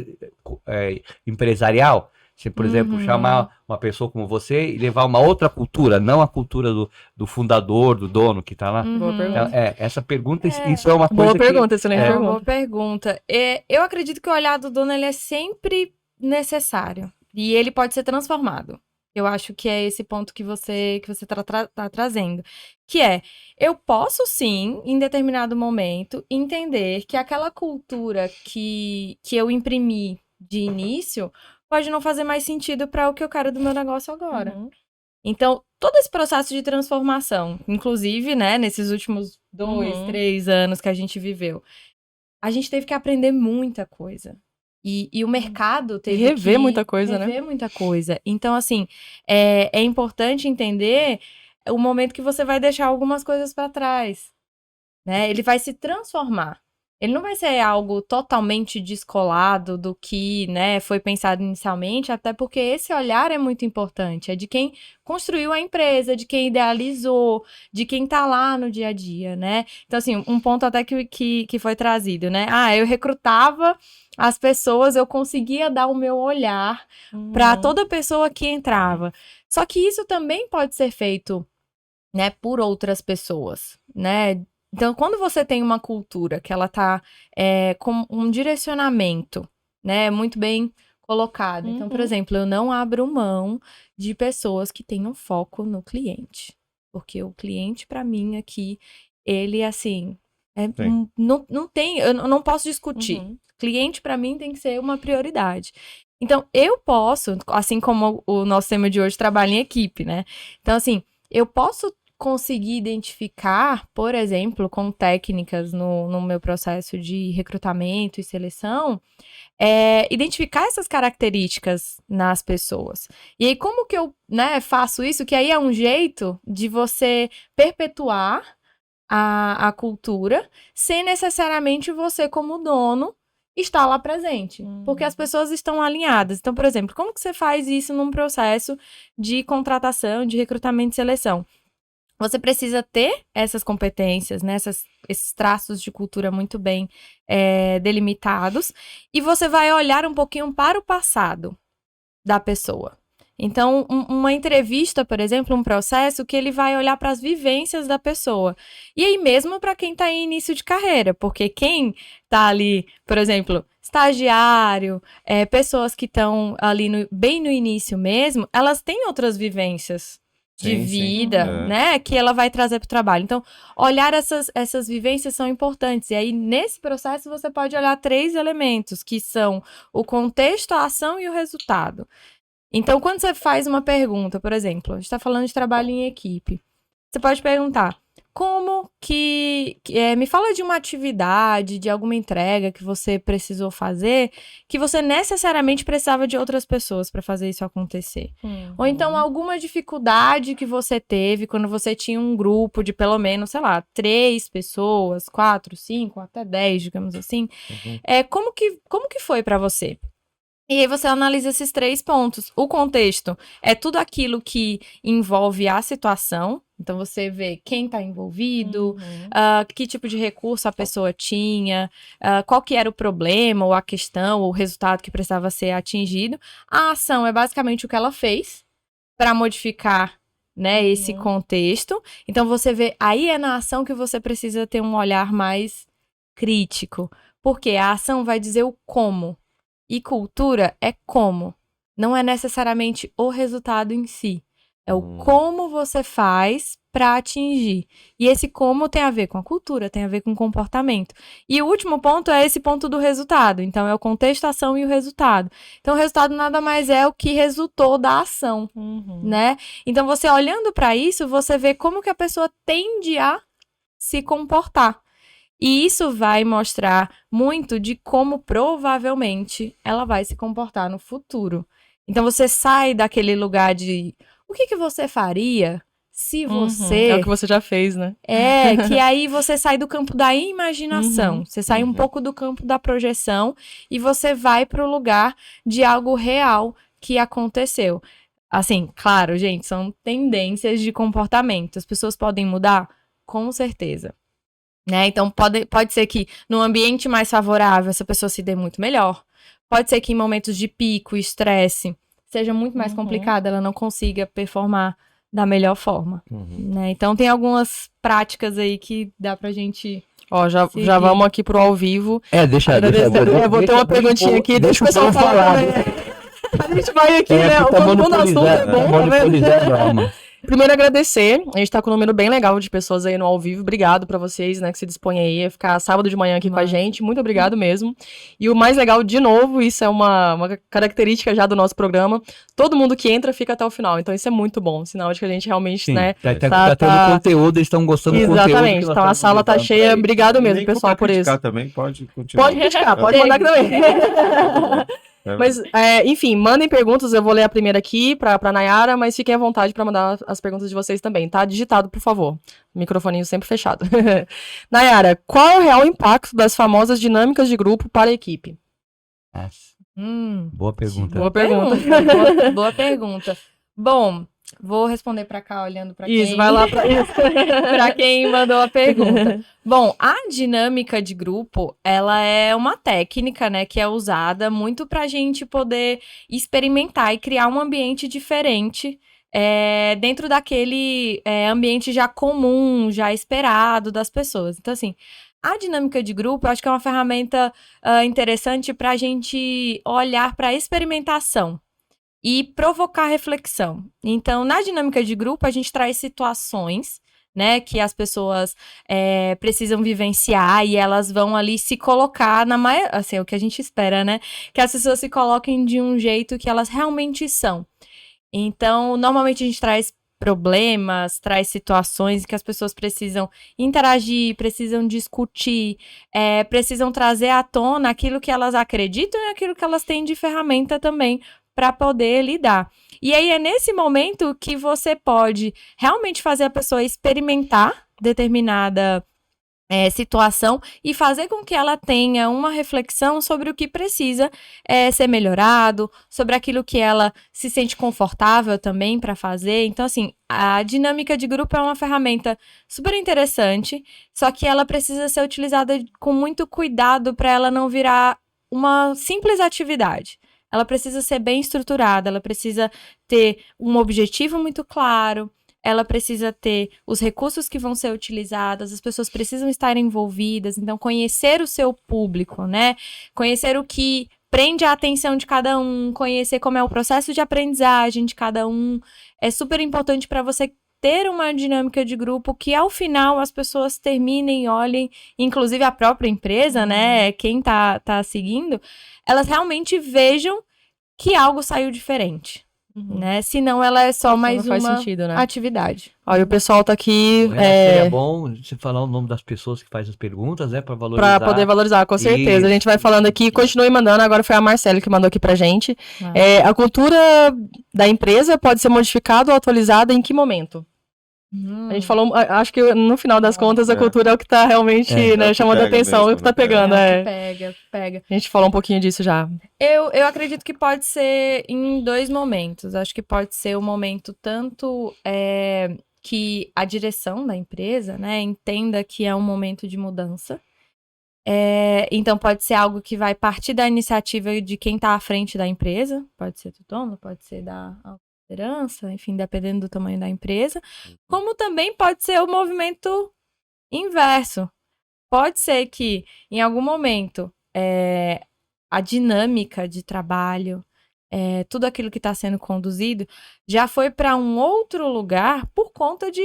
empresarial. Você, por exemplo, chamar uma pessoa como você e levar uma outra cultura, não a cultura do fundador, do dono que está lá. Boa pergunta. Então, essa pergunta, isso é uma coisa Boa pergunta, excelente Uma pergunta. boa pergunta. Eu acredito que o olhar do dono ele é sempre necessário e ele pode ser transformado. Eu acho que é esse ponto que você tá trazendo. Que eu posso sim, em determinado momento, entender que aquela cultura que eu imprimi de início pode não fazer mais sentido para o que eu quero do meu negócio agora. Então, todo esse processo de transformação, inclusive, né, nesses últimos 2, 3 anos que a gente viveu, a gente teve que aprender muita coisa. E o mercado teve que rever muita coisa, né? Rever muita coisa. Então, assim, é importante entender o momento que você vai deixar algumas coisas para trás, né? Ele vai se transformar. Ele não vai ser algo totalmente descolado do que, né, foi pensado inicialmente, até porque esse olhar é muito importante. É de quem construiu a empresa, de quem idealizou, de quem tá lá no dia a dia, né? Então, assim, um ponto até que foi trazido, né? Eu recrutava as pessoas, eu conseguia dar o meu olhar para toda pessoa que entrava. Só que isso também pode ser feito, né, por outras pessoas, né? Então, quando você tem uma cultura que ela tá com um direcionamento, né, muito bem colocado. Então, por exemplo, eu não abro mão de pessoas que tenham foco no cliente. Porque o cliente, para mim, aqui, ele, assim, não tem, eu não posso discutir. Cliente, para mim, tem que ser uma prioridade. Então, eu posso, assim como o nosso tema de hoje trabalha em equipe, né? Então, assim, eu posso conseguir identificar, por exemplo, com técnicas no meu processo de recrutamento e seleção, identificar essas características nas pessoas. E aí, como que eu, né, faço isso? Que aí é um jeito de você perpetuar a cultura sem necessariamente você, como dono, estar lá presente. Porque as pessoas estão alinhadas. Então, por exemplo, como que você faz isso num processo de contratação, de recrutamento e seleção? Você precisa ter essas competências, né, esses traços de cultura muito bem delimitados, e você vai olhar um pouquinho para o passado da pessoa. Então, uma entrevista, por exemplo, um processo que ele vai olhar para as vivências da pessoa. E aí mesmo para quem está em início de carreira, porque quem está ali, por exemplo, estagiário, pessoas que estão ali bem no início mesmo, elas têm outras vivências de Sim, sim. vida, né, que ela vai trazer para o trabalho. Então, olhar essas vivências são importantes. E aí, nesse processo, você pode olhar 3 elementos, que são o contexto, a ação e o resultado. Então, quando você faz uma pergunta, por exemplo, a gente está falando de trabalho em equipe, você pode perguntar, como que me fala de uma atividade, de alguma entrega que você precisou fazer, que você necessariamente precisava de outras pessoas para fazer isso acontecer. Ou então alguma dificuldade que você teve quando você tinha um grupo de pelo menos, sei lá, 3 pessoas, 4, 5, até 10, digamos assim. Como que foi para você? E aí você analisa esses 3 pontos. O contexto é tudo aquilo que envolve a situação. Então, você vê quem está envolvido, que tipo de recurso a pessoa tinha, qual que era o problema, ou a questão, ou o resultado que precisava ser atingido. A ação é basicamente o que ela fez para modificar, né, esse contexto. Então, você vê, aí é na ação que você precisa ter um olhar mais crítico. Porque a ação vai dizer o como. E cultura é como. Não é necessariamente o resultado em si. É o como você faz para atingir. E esse como tem a ver com a cultura, tem a ver com o comportamento. E o último ponto é esse ponto do resultado. Então, é o contexto, a ação e o resultado. Então, o resultado nada mais é o que resultou da ação, né? Então, você olhando para isso, você vê como que a pessoa tende a se comportar. E isso vai mostrar muito de como provavelmente ela vai se comportar no futuro. Então você sai daquele lugar de o que você faria se você... É o que você já fez, né? Que aí você sai do campo da imaginação. Você sai um pouco do campo da projeção e você vai para o lugar de algo real que aconteceu. Assim, claro, gente, são tendências de comportamento. As pessoas podem mudar? Com certeza. Né? Então, pode ser que num ambiente mais favorável essa pessoa se dê muito melhor. Pode ser que em momentos de pico, estresse, seja muito mais complicado, ela não consiga performar da melhor forma. Né? Então, tem algumas práticas aí que dá pra gente... Ó, já vamos aqui pro ao vivo. Deixa eu vou ter uma perguntinha aqui, deixa o pessoal falar. A gente vai aqui, né? Quando o assunto é bom, tá vendo? Primeiro, agradecer. A gente tá com um número bem legal de pessoas aí no ao vivo. Obrigado pra vocês, né, que se dispõem aí a ficar sábado de manhã aqui com a gente. Muito obrigado mesmo. E o mais legal, de novo, isso é uma característica já do nosso programa. Todo mundo que entra fica até o final. Então isso é muito bom. Sinal de que a gente realmente, né... Tá tendo conteúdo, eles estão gostando do conteúdo. Exatamente. Então a sala tá cheia. Obrigado mesmo, pessoal, por isso. Também pode continuar. Pode criticar, pode mandar também. Mas, enfim, mandem perguntas, eu vou ler a primeira aqui pra Nayara, mas fiquem à vontade para mandar as perguntas de vocês também, tá? Digitado, por favor. Microfoninho sempre fechado. Nayara, qual é o real impacto das famosas dinâmicas de grupo para a equipe? Boa pergunta. Boa pergunta. Boa pergunta. Bom, vou responder para cá, olhando para quem... Isso, vai lá para isso. Para quem mandou a pergunta. Bom, a dinâmica de grupo, ela é uma técnica, né, que é usada muito para a gente poder experimentar e criar um ambiente diferente dentro daquele ambiente já comum, já esperado das pessoas. Então, assim, a dinâmica de grupo, eu acho que é uma ferramenta interessante para a gente olhar para a experimentação e provocar reflexão. Então, na dinâmica de grupo, a gente traz situações, né, que as pessoas precisam vivenciar e elas vão ali se colocar assim, o que a gente espera, né, que as pessoas se coloquem de um jeito que elas realmente são. Então, normalmente a gente traz problemas, traz situações que as pessoas precisam interagir, precisam discutir, precisam trazer à tona aquilo que elas acreditam e aquilo que elas têm de ferramenta também para poder lidar. E aí é nesse momento que você pode realmente fazer a pessoa experimentar determinada situação e fazer com que ela tenha uma reflexão sobre o que precisa ser melhorado, sobre aquilo que ela se sente confortável também para fazer. Então, assim, a dinâmica de grupo é uma ferramenta super interessante, só que ela precisa ser utilizada com muito cuidado para ela não virar uma simples atividade. Ela precisa ser bem estruturada, ela precisa ter um objetivo muito claro, ela precisa ter os recursos que vão ser utilizados, as pessoas precisam estar envolvidas, então conhecer o seu público, né? Conhecer o que prende a atenção de cada um, conhecer como é o processo de aprendizagem de cada um. É super importante para você ter uma dinâmica de grupo que, ao final, as pessoas terminem, olhem, inclusive a própria empresa, né, quem tá seguindo, elas realmente vejam que algo saiu diferente, né? Senão ela é só mais uma sentido, né? atividade. Olha, o pessoal tá aqui... Seria bom você falar o nome das pessoas que fazem as perguntas, né? Para valorizar. Pra poder valorizar, com certeza. Isso. A gente vai falando aqui, continue mandando. Agora foi a Marcela que mandou aqui pra gente. A cultura da empresa pode ser modificada ou atualizada em que momento? A gente falou, acho que no final das contas a cultura é o que tá realmente né, chamando a atenção, é o que tá pegando. Pega. A gente falou um pouquinho disso já. Eu acredito que pode ser em 2 momentos. Acho que pode ser o momento tanto que a direção da empresa, né, entenda que é um momento de mudança. Então pode ser algo que vai partir da iniciativa de quem tá à frente da empresa. Pode ser do dono, pode ser da liderança, enfim, dependendo do tamanho da empresa, como também pode ser o movimento inverso. Pode ser que, em algum momento, a dinâmica de trabalho, tudo aquilo que está sendo conduzido, já foi para um outro lugar por conta de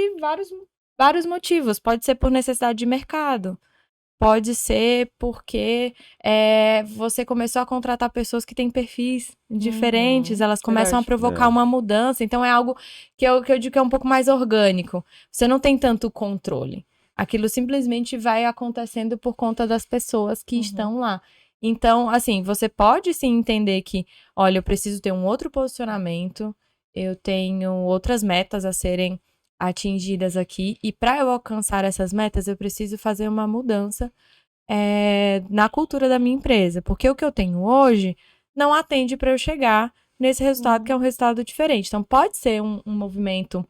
vários motivos. Pode ser por necessidade de mercado. Pode ser porque você começou a contratar pessoas que têm perfis diferentes, elas começam a provocar uma mudança. Então, é algo que eu digo que é um pouco mais orgânico. Você não tem tanto controle. Aquilo simplesmente vai acontecendo por conta das pessoas que estão lá. Então, assim, você pode sim entender que, olha, eu preciso ter um outro posicionamento, eu tenho outras metas a serem atingidas aqui, e para eu alcançar essas metas, eu preciso fazer uma mudança na cultura da minha empresa, porque o que eu tenho hoje não atende para eu chegar nesse resultado, que é um resultado diferente. Então, pode ser um movimento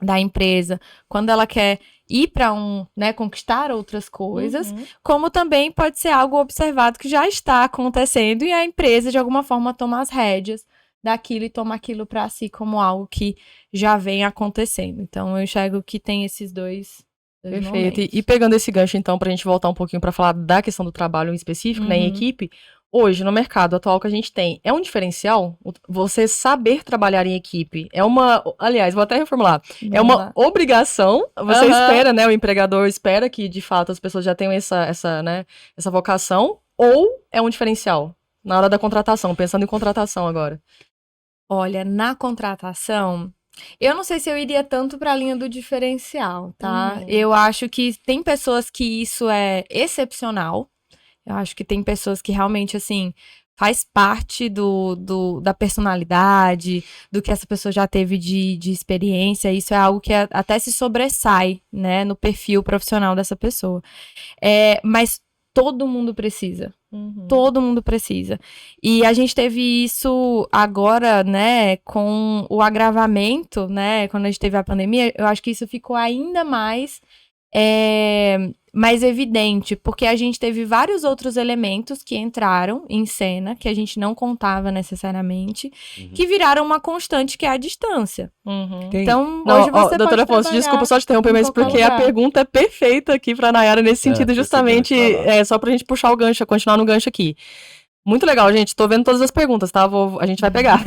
da empresa, quando ela quer ir para conquistar outras coisas, como também pode ser algo observado que já está acontecendo e a empresa, de alguma forma, toma as rédeas daquilo e toma aquilo para si como algo que já vem acontecendo. Então, eu enxergo que tem esses dois Perfeito. E pegando esse gancho, então, para a gente voltar um pouquinho para falar da questão do trabalho em específico, né, em equipe, hoje, no mercado atual que a gente tem, é um diferencial você saber trabalhar em equipe? Aliás, vou até reformular, é uma obrigação, você espera, né, o empregador espera que, de fato, as pessoas já tenham essa vocação, ou é um diferencial? Na hora da contratação, pensando em contratação agora. Olha, na contratação, eu não sei se eu iria tanto para a linha do diferencial, tá? Eu acho que tem pessoas que isso é excepcional. Eu acho que tem pessoas que realmente, assim, faz parte da personalidade, do que essa pessoa já teve de experiência. Isso é algo que até se sobressai, né, no perfil profissional dessa pessoa. Mas todo mundo precisa. Todo mundo precisa. E a gente teve isso agora, né, com o agravamento, né, quando a gente teve a pandemia, eu acho que isso ficou ainda mais evidente, porque a gente teve vários outros elementos que entraram em cena, que a gente não contava necessariamente, que viraram uma constante, que é a distância. Então, hoje você doutora Afonso, desculpa só te interromper, mas porque a pergunta é perfeita aqui para a Nayara nesse sentido, justamente, só pra gente puxar o gancho, continuar no gancho aqui. Muito legal, gente. Tô vendo todas as perguntas, tá? A gente vai pegar.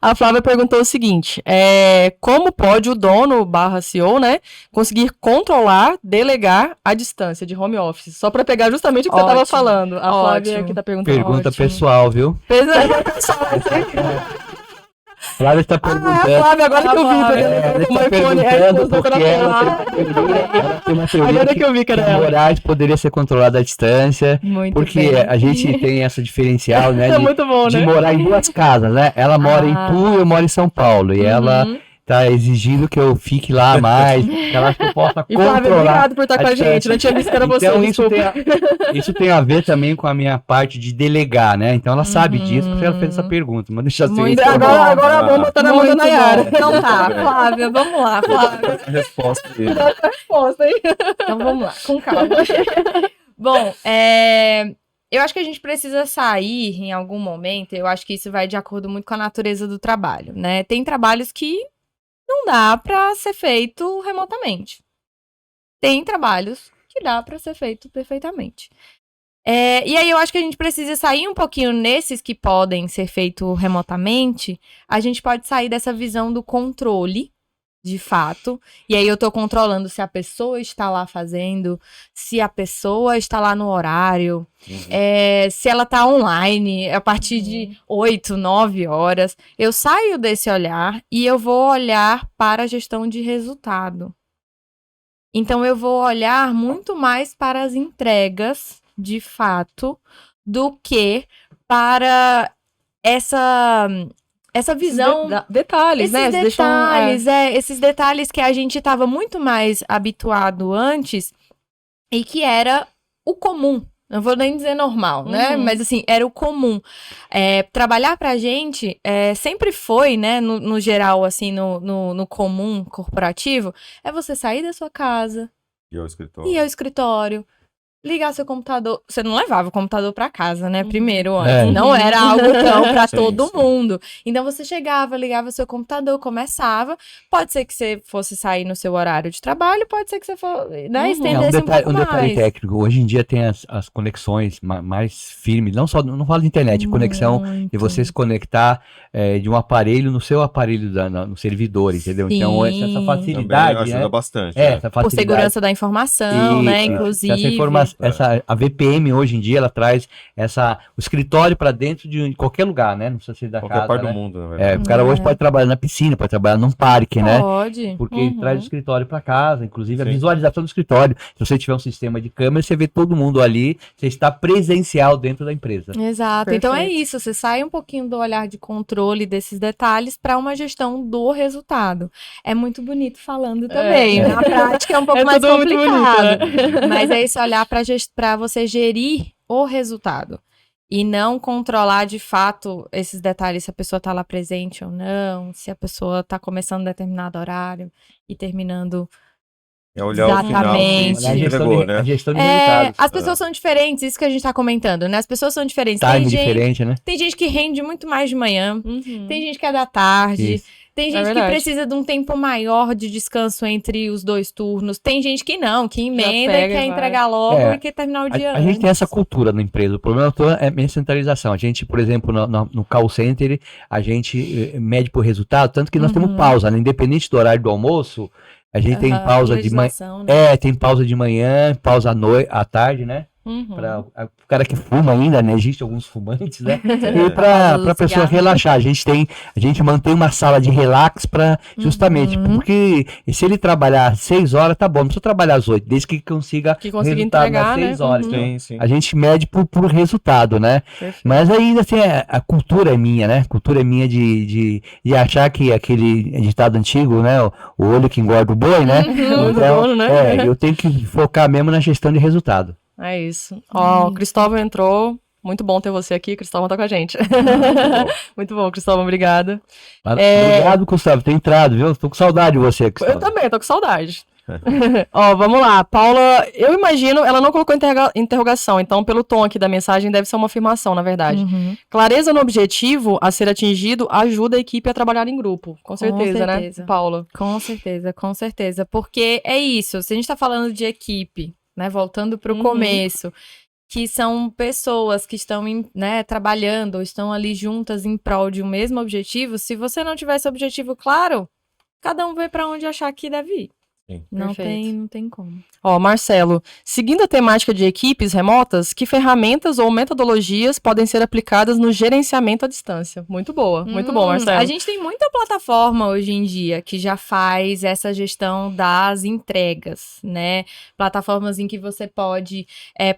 A Flávia perguntou o seguinte: como pode o dono / CEO, né, conseguir controlar, delegar a distância de home office? Só para pegar justamente o que você estava falando. A Flávia aqui tá perguntando. Pergunta pessoal, viu? Flávia está perguntando. Flávia, agora que eu vi. Agora que eu vi que era ela. O horário poderia ser controlado à distância. Porque a gente tem essa diferencial, né? É muito bom, de né? morar em 2 casas, né? Ela mora em Itu e eu moro em São Paulo. E ela tá exigindo que eu fique lá mais, que ela possa controlar. Flávia, obrigado por estar com a gente. Não tinha visto que era você. Então, isso tem a ver também com a minha parte de delegar, né? Então ela sabe disso, porque ela fez essa pergunta. Mas deixa assim. Agora a bomba tá na mão da Nayara. Então tá, Flávia, vamos lá, Flávia. A resposta dele. Então vamos lá, com calma. Bom, eu acho que a gente precisa sair em algum momento, eu acho que isso vai de acordo muito com a natureza do trabalho, né? Tem trabalhos que não dá para ser feito remotamente. Tem trabalhos que dá para ser feito perfeitamente. E aí eu acho que a gente precisa sair um pouquinho nesses que podem ser feitos remotamente. A gente pode sair dessa visão do controle, de fato. E aí eu tô controlando se a pessoa está lá fazendo, se a pessoa está lá no horário, se ela tá online a partir de 8, 9 horas. Eu saio desse olhar e eu vou olhar para a gestão de resultado. Então eu vou olhar muito mais para as entregas, de fato, do que para essa visão... Detalhes, né? Esses detalhes que a gente estava muito mais habituado antes e que era o comum. Não vou nem dizer normal, né? Mas assim, era o comum. Trabalhar pra gente sempre foi, né? No geral, assim, no comum corporativo, é você sair da sua casa, ir ao escritório. Ligar seu computador. Você não levava o computador pra casa, né? Primeiro, antes. Não era algo tão pra todo mundo. Então, você chegava, ligava seu computador, começava. Pode ser que você fosse sair no seu horário de trabalho, pode ser que você fosse, né, estendesse um detalhe técnico. Hoje em dia tem as conexões mais firmes. Não falo de internet, conexão de você se conectar de um aparelho no seu aparelho no servidor, entendeu? Sim. Então, essa facilidade, também ajuda bastante. Essa facilidade. Por segurança da informação, né? Inclusive. A VPN hoje em dia ela traz o escritório para dentro de qualquer lugar, né? Não precisa ser da qualquer casa, parte né? do mundo, na verdade. O cara hoje pode trabalhar na piscina, pode trabalhar num parque, né? Pode. Porque traz o escritório para casa, inclusive a visualização do escritório. Se você tiver um sistema de câmera, você vê todo mundo ali, você está presencial dentro da empresa. Exato. Perfeito. Então é isso, você sai um pouquinho do olhar de controle desses detalhes para uma gestão do resultado. É muito bonito falando também. Na prática é um pouco mais complicado. Bonito, né? Mas é esse olhar para você gerir o resultado. E não controlar de fato esses detalhes, se a pessoa está lá presente ou não, se a pessoa está começando em determinado horário e terminando. É olhar o final que se entregou, né? A gestão de resultados. As pessoas são diferentes, isso que a gente tá comentando, né? As pessoas são diferentes. Diferente, né? Tem gente que rende muito mais de manhã, tem gente que é da tarde, tem gente que precisa de um tempo maior de descanso entre os dois turnos, tem gente que não, que emenda e quer entregar logo e quer terminar o dia antes. A gente tem essa cultura na empresa, o problema todo é a centralização. A gente, por exemplo, no call center, a gente mede por resultado, tanto que nós temos pausa, né? Independente do horário do almoço, a gente tem pausa de manhã, né? Tem pausa de manhã, pausa à tarde, né? Para o cara que fuma ainda, né? Existem alguns fumantes, né? E para a pessoa relaxar. A gente mantém uma sala de relax para justamente, porque se ele trabalhar 6 horas, tá bom, não precisa trabalhar às 8, desde que consiga entregar nas 6 horas. Sim. A gente mede por resultado, né? Perfeito. Mas ainda assim, a cultura é minha, né? A cultura é minha de achar que aquele ditado antigo, né? O olho que engorda o boi, né? Então, eu tenho que focar mesmo na gestão de resultado. É isso. Ó, o Cristóvão entrou. Muito bom ter você aqui. Cristóvão tá com a gente. Muito bom, Cristóvão. Obrigada. Obrigado, Gustavo, por ter entrado, viu? Tô com saudade de você, Cristóvão. Eu também, tô com saudade. Ó, vamos lá. Paula, eu imagino, ela não colocou interrogação, então pelo tom aqui da mensagem deve ser uma afirmação, na verdade. Clareza no objetivo a ser atingido ajuda a equipe a trabalhar em grupo. Com certeza, né, Paula? Com certeza. Porque é isso, se a gente tá falando de equipe, né, voltando para o começo, que são pessoas que estão trabalhando, ou estão ali juntas em prol de um mesmo objetivo. Se você não tiver esse objetivo claro, cada um vê para onde achar que deve ir. Não tem como. Ó, Marcelo, seguindo a temática de equipes remotas, que ferramentas ou metodologias podem ser aplicadas no gerenciamento à distância? Muito boa, muito bom, Marcelo. A gente tem muita plataforma hoje em dia que já faz essa gestão das entregas, né? Plataformas em que você pode,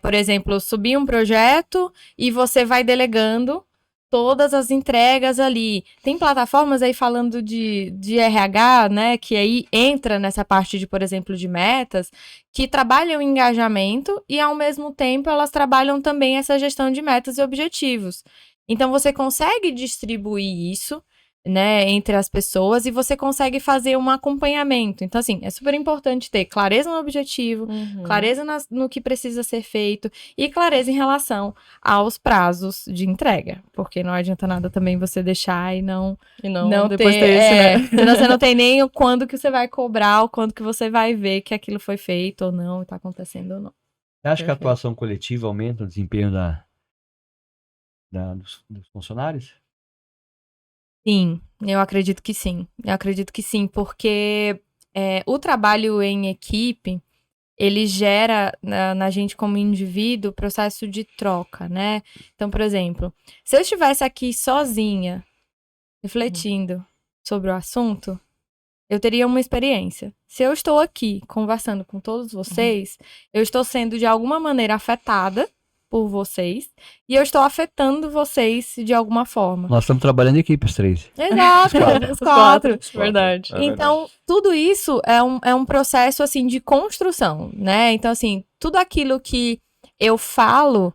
por exemplo, subir um projeto e você vai delegando todas as entregas ali. Tem plataformas aí falando de RH, né, que aí entra nessa parte de, por exemplo, de metas, que trabalham engajamento e, ao mesmo tempo, elas trabalham também essa gestão de metas e objetivos. Então, você consegue distribuir isso, né, entre as pessoas e você consegue fazer um acompanhamento. Então, assim, é super importante ter clareza no objetivo, clareza no que precisa ser feito e clareza em relação aos prazos de entrega. Porque não adianta nada também você deixar e não depois ter esse, né? Senão você não tem nem o quando que você vai cobrar, o quando que você vai ver que aquilo foi feito ou não, tá acontecendo ou não. Você acha que a Perfeito. atuação coletiva aumenta o desempenho dos funcionários? Sim, eu acredito que sim. Eu acredito que sim, porque o trabalho em equipe, ele gera na gente como indivíduo processo de troca, né? Então, por exemplo, se eu estivesse aqui sozinha, refletindo sobre o assunto, eu teria uma experiência. Se eu estou aqui conversando com todos vocês, eu estou sendo de alguma maneira afetada por vocês e eu estou afetando vocês de alguma forma. Nós estamos trabalhando em equipe, os três. Exato, os quatro. Verdade. É Então, tudo isso é um processo, assim, de construção, né? Então, assim, tudo aquilo que eu falo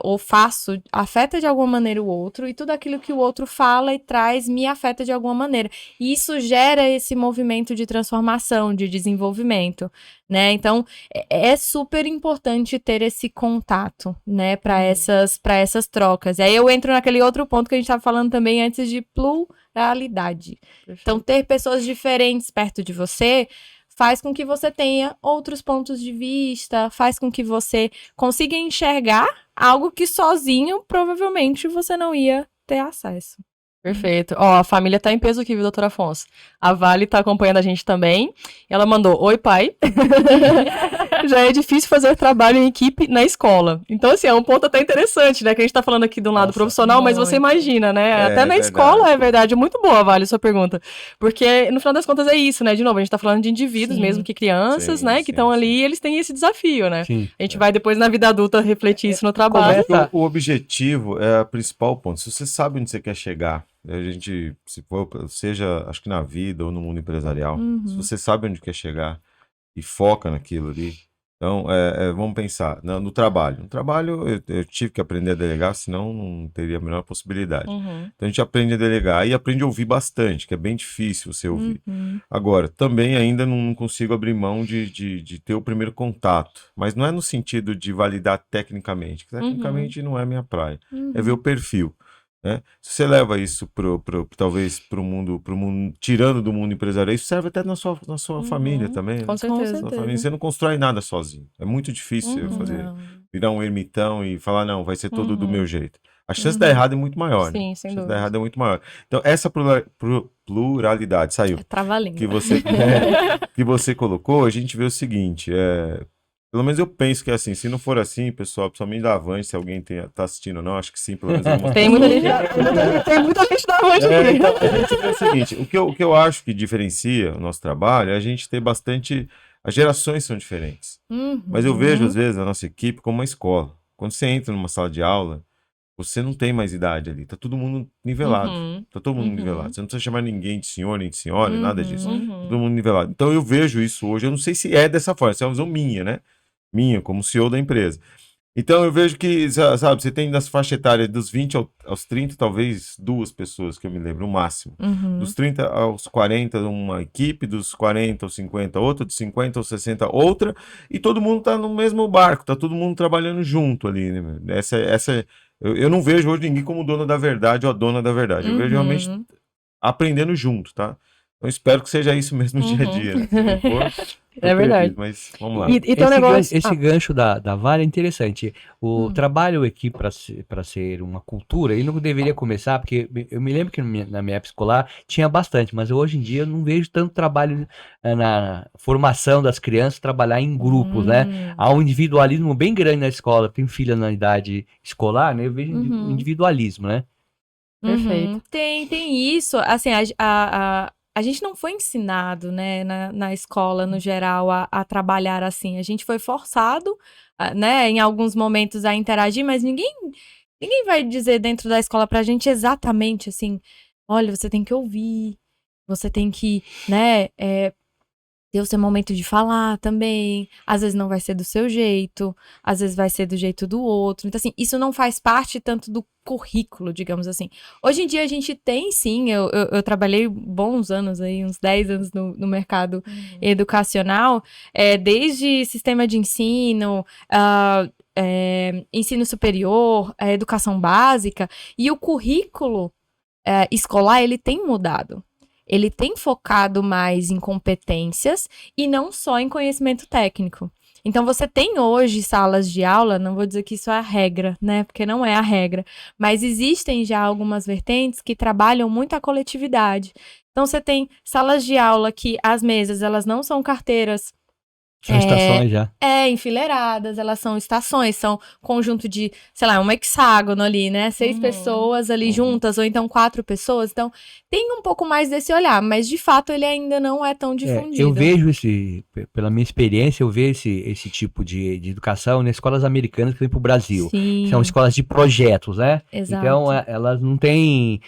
ou faço, afeta de alguma maneira o outro, e tudo aquilo que o outro fala e traz me afeta de alguma maneira. E isso gera esse movimento de transformação, de desenvolvimento, né? Então, é super importante ter esse contato, né, para essas trocas. E aí eu entro naquele outro ponto que a gente estava falando também antes de pluralidade. Então, ter pessoas diferentes perto de você faz com que você tenha outros pontos de vista, faz com que você consiga enxergar algo que sozinho provavelmente você não ia ter acesso. Perfeito. Ó, a família tá em peso aqui, viu, doutor Afonso? A Vale tá acompanhando a gente também. Ela mandou: oi, pai. Já é difícil fazer trabalho em equipe na escola. Então, assim, é um ponto até interessante, né? Que a gente tá falando aqui do lado Nossa, profissional, mas você muito. imagina, né? É, Até na verdade. escola é verdade. Muito boa, Vale, sua pergunta. Porque, no final das contas, é isso, né? De novo, a gente tá falando de indivíduos Sim. mesmo que crianças, Sim, né? sim, Que estão ali sim. e eles têm esse desafio, né? Sim. A gente vai depois na vida adulta refletir isso no trabalho. Começa- O objetivo é o principal ponto. Se você sabe onde você quer chegar, a gente, se for, seja, acho que na vida ou no mundo empresarial, se você sabe onde quer chegar e foca naquilo ali, então, vamos pensar, no trabalho. No trabalho, eu tive que aprender a delegar, senão não teria a menor possibilidade. Uhum. Então, a gente aprende a delegar e aprende a ouvir bastante, que é bem difícil você ouvir. Agora, também ainda não consigo abrir mão de ter o primeiro contato, mas não é no sentido de validar tecnicamente, que tecnicamente não é minha praia, é ver o perfil. Né? Se você leva isso talvez para o mundo, tirando do mundo empresarial, isso serve até na sua família também. Com Né? certeza. Sua família, você não constrói nada sozinho. É muito difícil eu fazer, virar um ermitão e falar, não, vai ser todo do meu jeito. A chance de dar errado é muito maior, né? Sim, A sem chance de dar dúvida. errado é muito maior. Então, essa pluralidade saiu. É trava-língua. Que você colocou, a gente vê o seguinte, pelo menos eu penso que é assim, se não for assim, pessoal, principalmente da Avante, se alguém tá assistindo ou não, acho que sim, pelo menos algumas Tem muita gente, pessoas. tem muita gente da Avante aqui. Então, a gente vê o seguinte, o que eu acho que diferencia o nosso trabalho é a gente ter bastante, as gerações são diferentes, mas eu vejo às vezes a nossa equipe como uma escola. Quando você entra numa sala de aula, você não tem mais idade ali, tá todo mundo nivelado. Tá todo mundo nivelado. Você não precisa chamar ninguém de senhor nem de senhora, nada disso. Tá todo mundo nivelado. Então eu vejo isso hoje, eu não sei se é dessa forma, essa é uma visão minha, né? Minha, como CEO da empresa. Então eu vejo que, sabe, você tem nas faixas etárias dos 20 aos 30, talvez 2 pessoas que eu me lembro, no máximo. Dos 30 aos 40, uma equipe, dos 40 aos 50, outra, dos 50 aos 60, outra, e todo mundo tá no mesmo barco, tá todo mundo trabalhando junto ali, né? Eu não vejo hoje ninguém como dono da verdade ou a dona da verdade. Eu vejo realmente aprendendo junto, tá? Então espero que seja isso mesmo no dia a dia. Né? Se não for, É verdade. mas vamos lá. E tem um negócio. Esse gancho da Vale é interessante. O trabalho aqui para ser uma cultura, ele não deveria começar, porque eu me lembro que na minha época escolar tinha bastante, mas hoje em dia eu não vejo tanto trabalho na formação das crianças, trabalhar em grupos, né? Há um individualismo bem grande na escola. Tem filha na idade escolar, né? Eu vejo individualismo, né? Perfeito. Tem isso, assim, a gente não foi ensinado, né, na escola, no geral, a trabalhar assim. A gente foi forçado, né, em alguns momentos a interagir, mas ninguém vai dizer dentro da escola pra gente exatamente assim, olha, você tem que ouvir, você tem que, né, ter o seu momento de falar também. Às vezes não vai ser do seu jeito, às vezes vai ser do jeito do outro. Então, assim, isso não faz parte tanto do currículo, digamos assim. Hoje em dia a gente tem, sim, eu trabalhei bons anos aí, uns 10 anos no mercado educacional, desde sistema de ensino, ensino superior, educação básica, e o currículo escolar, ele tem mudado. Ele tem focado mais em competências e não só em conhecimento técnico. Então, você tem hoje salas de aula, não vou dizer que isso é a regra, né? Porque não é a regra. Mas existem já algumas vertentes que trabalham muito a coletividade. Então, você tem salas de aula que as mesas, elas não são carteiras. São estações já. Enfileiradas, elas são estações, são conjunto de, sei lá, um hexágono ali, né? 6 pessoas ali juntas, ou então 4 pessoas. Então, tem um pouco mais desse olhar, mas de fato ele ainda não é tão difundido. Eu vejo pela minha experiência, eu vejo esse tipo de educação nas escolas americanas que vêm para o Brasil. Sim. São escolas de projetos, né? Exato. Então, elas não têm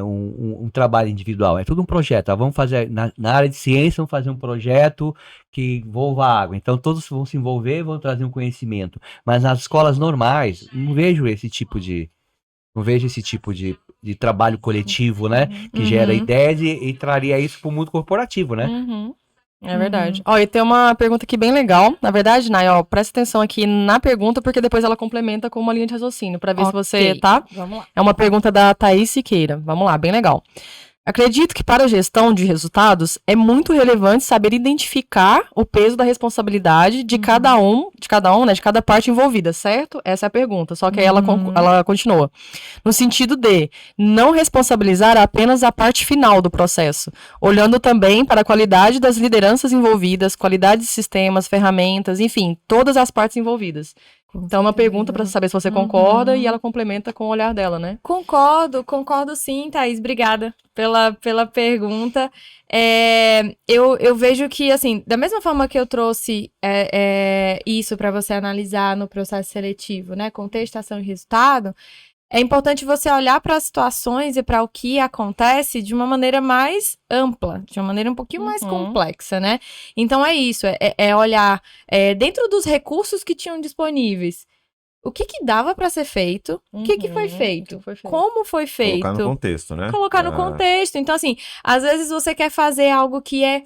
um trabalho individual, é tudo um projeto. Vamos fazer, na área de ciência, vamos fazer um projeto que envolva água. Então, todos vão se envolver, vão trazer um conhecimento. Mas nas escolas normais, não vejo esse tipo de trabalho coletivo, né? Que gera ideias e traria isso para o mundo corporativo, né? É verdade. Ó, e tem uma pergunta aqui bem legal. Na verdade, Nay, ó, presta atenção aqui na pergunta, porque depois ela complementa com uma linha de raciocínio, para ver se você, tá? Vamos lá. É uma pergunta da Thaís Siqueira. Vamos lá, bem legal. Acredito que para a gestão de resultados é muito relevante saber identificar o peso da responsabilidade de cada né, de cada parte envolvida, certo? Essa é a pergunta, só que aí ela continua. No sentido de não responsabilizar apenas a parte final do processo, olhando também para a qualidade das lideranças envolvidas, qualidade de sistemas, ferramentas, enfim, todas as partes envolvidas. Então, uma pergunta para saber se você concorda e ela complementa com o olhar dela, né? Concordo sim, Thaís. Obrigada pela pergunta. Eu vejo que, assim, da mesma forma que eu trouxe isso para você analisar no processo seletivo, né? Contexto, ação e resultado, é importante você olhar para as situações e para o que acontece de uma maneira mais ampla, de uma maneira um pouquinho mais complexa, né? Então é isso, olhar dentro dos recursos que tinham disponíveis, o que dava para ser feito, o que foi feito, como foi feito. Colocar no contexto, né? Colocar no contexto. Então, assim, às vezes você quer fazer algo que é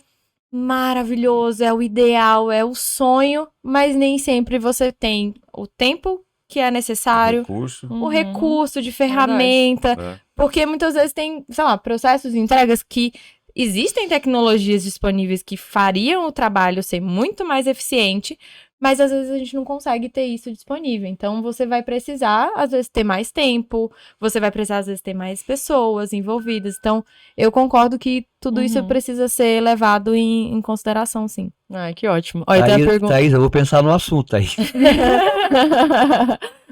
maravilhoso, é o ideal, é o sonho, mas nem sempre você tem o tempo que é necessário, o recurso de ferramenta, porque muitas vezes tem, sei lá, processos de entregas que existem tecnologias disponíveis que fariam o trabalho ser muito mais eficiente, mas às vezes a gente não consegue ter isso disponível. Então, você vai precisar, às vezes, ter mais tempo, você vai precisar, às vezes, ter mais pessoas envolvidas. Então, eu concordo que tudo isso precisa ser levado em consideração, sim. Ai, que ótimo. Olha, tem a pergunta... Thaís, eu vou pensar no assunto aí.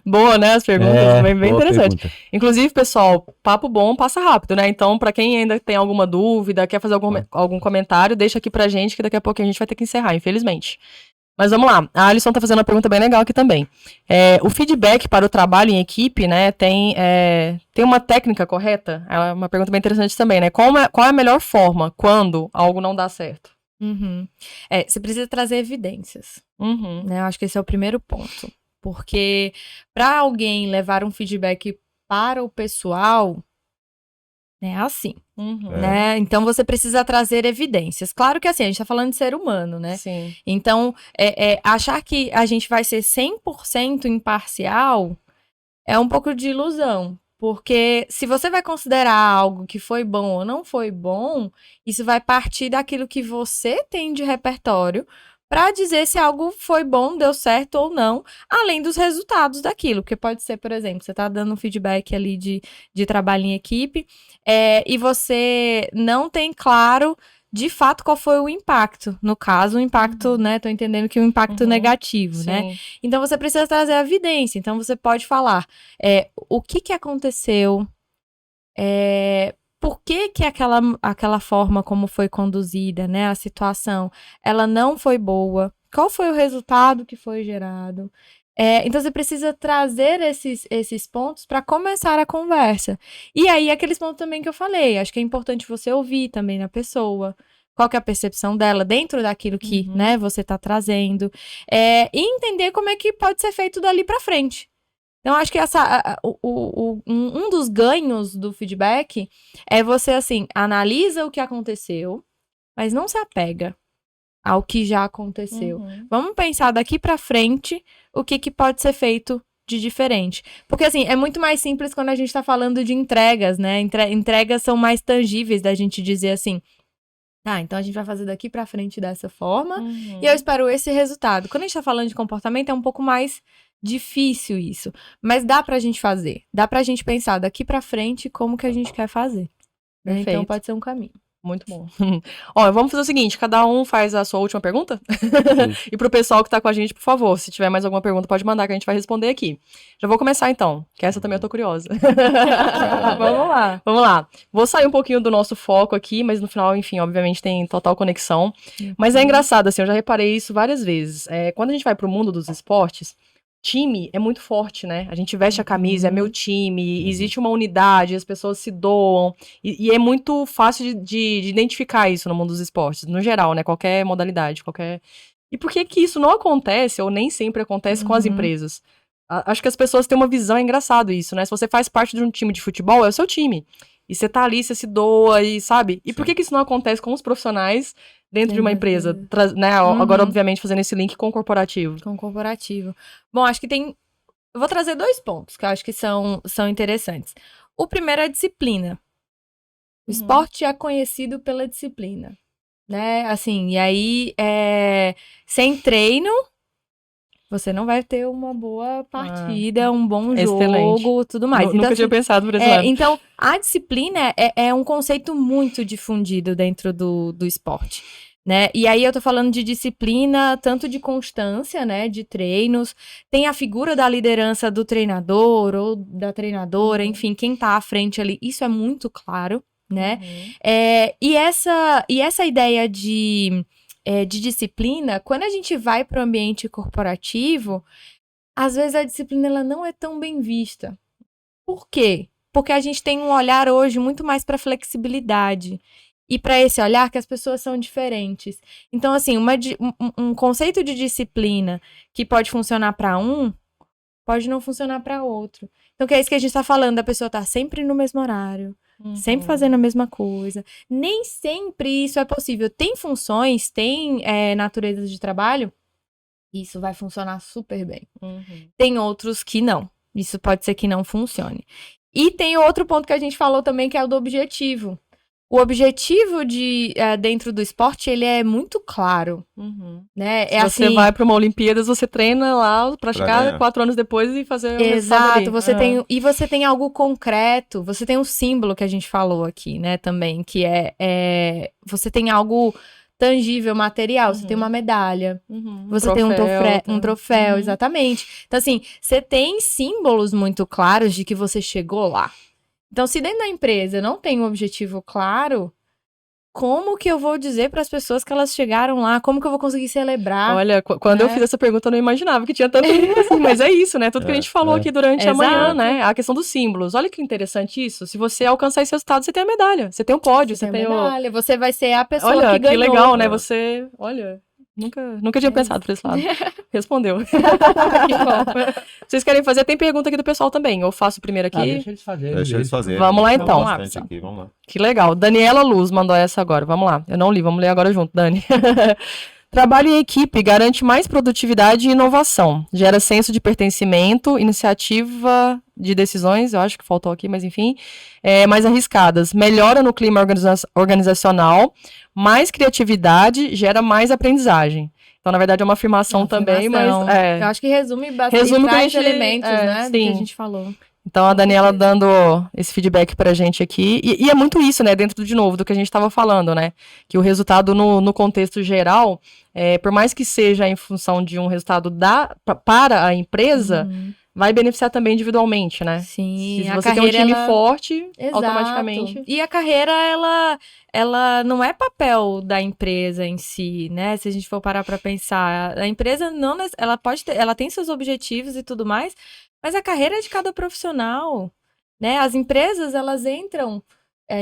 Boa, né? As perguntas, bem interessante. Pergunta. Inclusive, pessoal, papo bom passa rápido, né? Então, pra quem ainda tem alguma dúvida, quer fazer algum comentário, deixa aqui pra gente, que daqui a pouco a gente vai ter que encerrar, infelizmente. Mas vamos lá, a Alisson tá fazendo uma pergunta bem legal aqui também. O feedback para o trabalho em equipe, né, tem uma técnica correta? É uma pergunta bem interessante também, né? Qual é a melhor forma quando algo não dá certo? Você precisa trazer evidências, né? Eu acho que esse é o primeiro ponto. Porque para alguém levar um feedback para o pessoal, é assim, né? Então, você precisa trazer evidências. Claro que assim, a gente tá falando de ser humano, né? Sim. Então, achar que a gente vai ser 100% imparcial é um pouco de ilusão. Porque se você vai considerar algo que foi bom ou não foi bom, isso vai partir daquilo que você tem de repertório para dizer se algo foi bom, deu certo ou não, além dos resultados daquilo. Porque pode ser, por exemplo, você está dando um feedback ali de trabalho em equipe e você não tem claro, de fato, qual foi o impacto. No caso, o impacto, né? Tô entendendo que o impacto negativo, né? Então, você precisa trazer a evidência. Então, você pode falar o que aconteceu, por que aquela forma como foi conduzida, né, a situação, ela não foi boa, qual foi o resultado que foi gerado. Então, você precisa trazer esses pontos para começar a conversa. E aí, aqueles pontos também que eu falei, acho que é importante você ouvir também na pessoa, qual que é a percepção dela dentro daquilo que né, você está trazendo, e entender como é que pode ser feito dali para frente. Então, acho que um dos ganhos do feedback é você, assim, analisa o que aconteceu, mas não se apega ao que já aconteceu. Vamos pensar daqui pra frente o que pode ser feito de diferente. Porque, assim, é muito mais simples quando a gente tá falando de entregas, né? Entregas são mais tangíveis da gente dizer assim, Tá, então a gente vai fazer daqui pra frente dessa forma e eu espero esse resultado. Quando a gente tá falando de comportamento, é um pouco mais difícil isso. Mas dá pra gente fazer. Dá pra gente pensar daqui pra frente como que a gente quer fazer. Né? Então Perfeito. pode ser um caminho. Muito bom. Ó, vamos fazer o seguinte, cada um faz a sua última pergunta? E pro pessoal que tá com a gente, por favor, se tiver mais alguma pergunta, pode mandar que a gente vai responder aqui. Já vou começar então, que essa também eu tô curiosa. Vamos lá. Vamos lá. Vou sair um pouquinho do nosso foco aqui, mas no final, enfim, obviamente tem total conexão. Mas é engraçado, assim, eu já reparei isso várias vezes. Quando a gente vai pro mundo dos esportes, time é muito forte, né? A gente veste a camisa, é meu time, existe uma unidade, as pessoas se doam, e é muito fácil de identificar isso no mundo dos esportes, no geral, né? Qualquer modalidade, qualquer... E por que que isso não acontece, ou nem sempre acontece com as empresas? Acho que as pessoas têm uma visão, é engraçado isso, né? Se você faz parte de um time de futebol, é o seu time. E você tá ali, você se doa, e sabe? E por que que isso não acontece com os profissionais dentro de uma empresa, né? Agora, obviamente, fazendo esse link com o corporativo. Com o corporativo. Bom, acho que tem... Eu vou trazer 2 pontos que eu acho que são interessantes. O primeiro é a disciplina. O esporte é conhecido pela disciplina, né? Assim, e aí, sem treino, você não vai ter uma boa partida, um bom jogo, tudo mais. Então, Nunca assim, tinha pensado por esse lado. Então, a disciplina é um conceito muito difundido dentro do esporte, né? E aí eu tô falando de disciplina, tanto de constância, né, de treinos, tem a figura da liderança do treinador ou da treinadora, enfim, quem tá à frente ali, isso é muito claro, né? E essa ideia de disciplina, quando a gente vai para o ambiente corporativo, às vezes a disciplina ela não é tão bem vista. Por quê? Porque a gente tem um olhar hoje muito mais para flexibilidade. E para esse olhar que as pessoas são diferentes. Então, assim, um conceito de disciplina que pode funcionar para um, pode não funcionar para outro. Então, que é isso que a gente está falando, da pessoa estar sempre no mesmo horário, sempre fazendo a mesma coisa. Nem sempre isso é possível. Tem funções, tem naturezas de trabalho, isso vai funcionar super bem. Tem outros que não. Isso pode ser que não funcione. E tem outro ponto que a gente falou também, que é o do objetivo. O objetivo dentro do esporte, ele é muito claro, né? Se você vai para uma Olimpíadas, você treina lá para chegar 4 anos depois e fazer o Exato, você tem algo concreto, você tem um símbolo que a gente falou aqui, né, também, que você tem algo tangível, material, você tem uma medalha, você tem um troféu, exatamente. Então, assim, você tem símbolos muito claros de que você chegou lá. Então, se dentro da empresa não tem um objetivo claro, como que eu vou dizer para as pessoas que elas chegaram lá? Como que eu vou conseguir celebrar? Olha, quando eu fiz essa pergunta, eu não imaginava que tinha tanto assim, mas é isso, né? Tudo que a gente falou aqui durante a manhã, né? A questão dos símbolos. Olha que interessante isso. Se você alcançar esse resultado, você tem a medalha, você tem o pódio, você tem medalha, você vai ser a pessoa que ganhou. Olha, que legal, né? Você, nunca tinha pensado por esse lado. Respondeu. Vocês querem fazer? Tem pergunta aqui do pessoal também. Eu faço primeiro aqui. Deixa eles fazerem. Deixa eles fazerem. Vamos lá, então. Vamos lá. Que legal. Daniela Luz mandou essa agora. Vamos lá. Eu não li, vamos ler agora junto, Dani. Trabalho em equipe garante mais produtividade e inovação. Gera senso de pertencimento, iniciativa de decisões, eu acho que faltou aqui, mas enfim, mais arriscadas. Melhora no clima organizacional, mais criatividade, gera mais aprendizagem. Então, na verdade, é uma afirmação também, mas... Eu acho que resume bastante os elementos, né, do que a gente falou. Então, a Daniela dando esse feedback pra gente aqui. E é muito isso, né? Dentro, de novo, do que a gente estava falando, né? Que o resultado no contexto geral, por mais que seja em função de um resultado para a empresa, vai beneficiar também individualmente, né? Sim. Se você tem um time forte, automaticamente... E a carreira, ela não é papel da empresa em si, né? Se a gente for parar pra pensar. A empresa, ela tem seus objetivos e tudo mais, mas a carreira é de cada profissional, né? As empresas, elas entram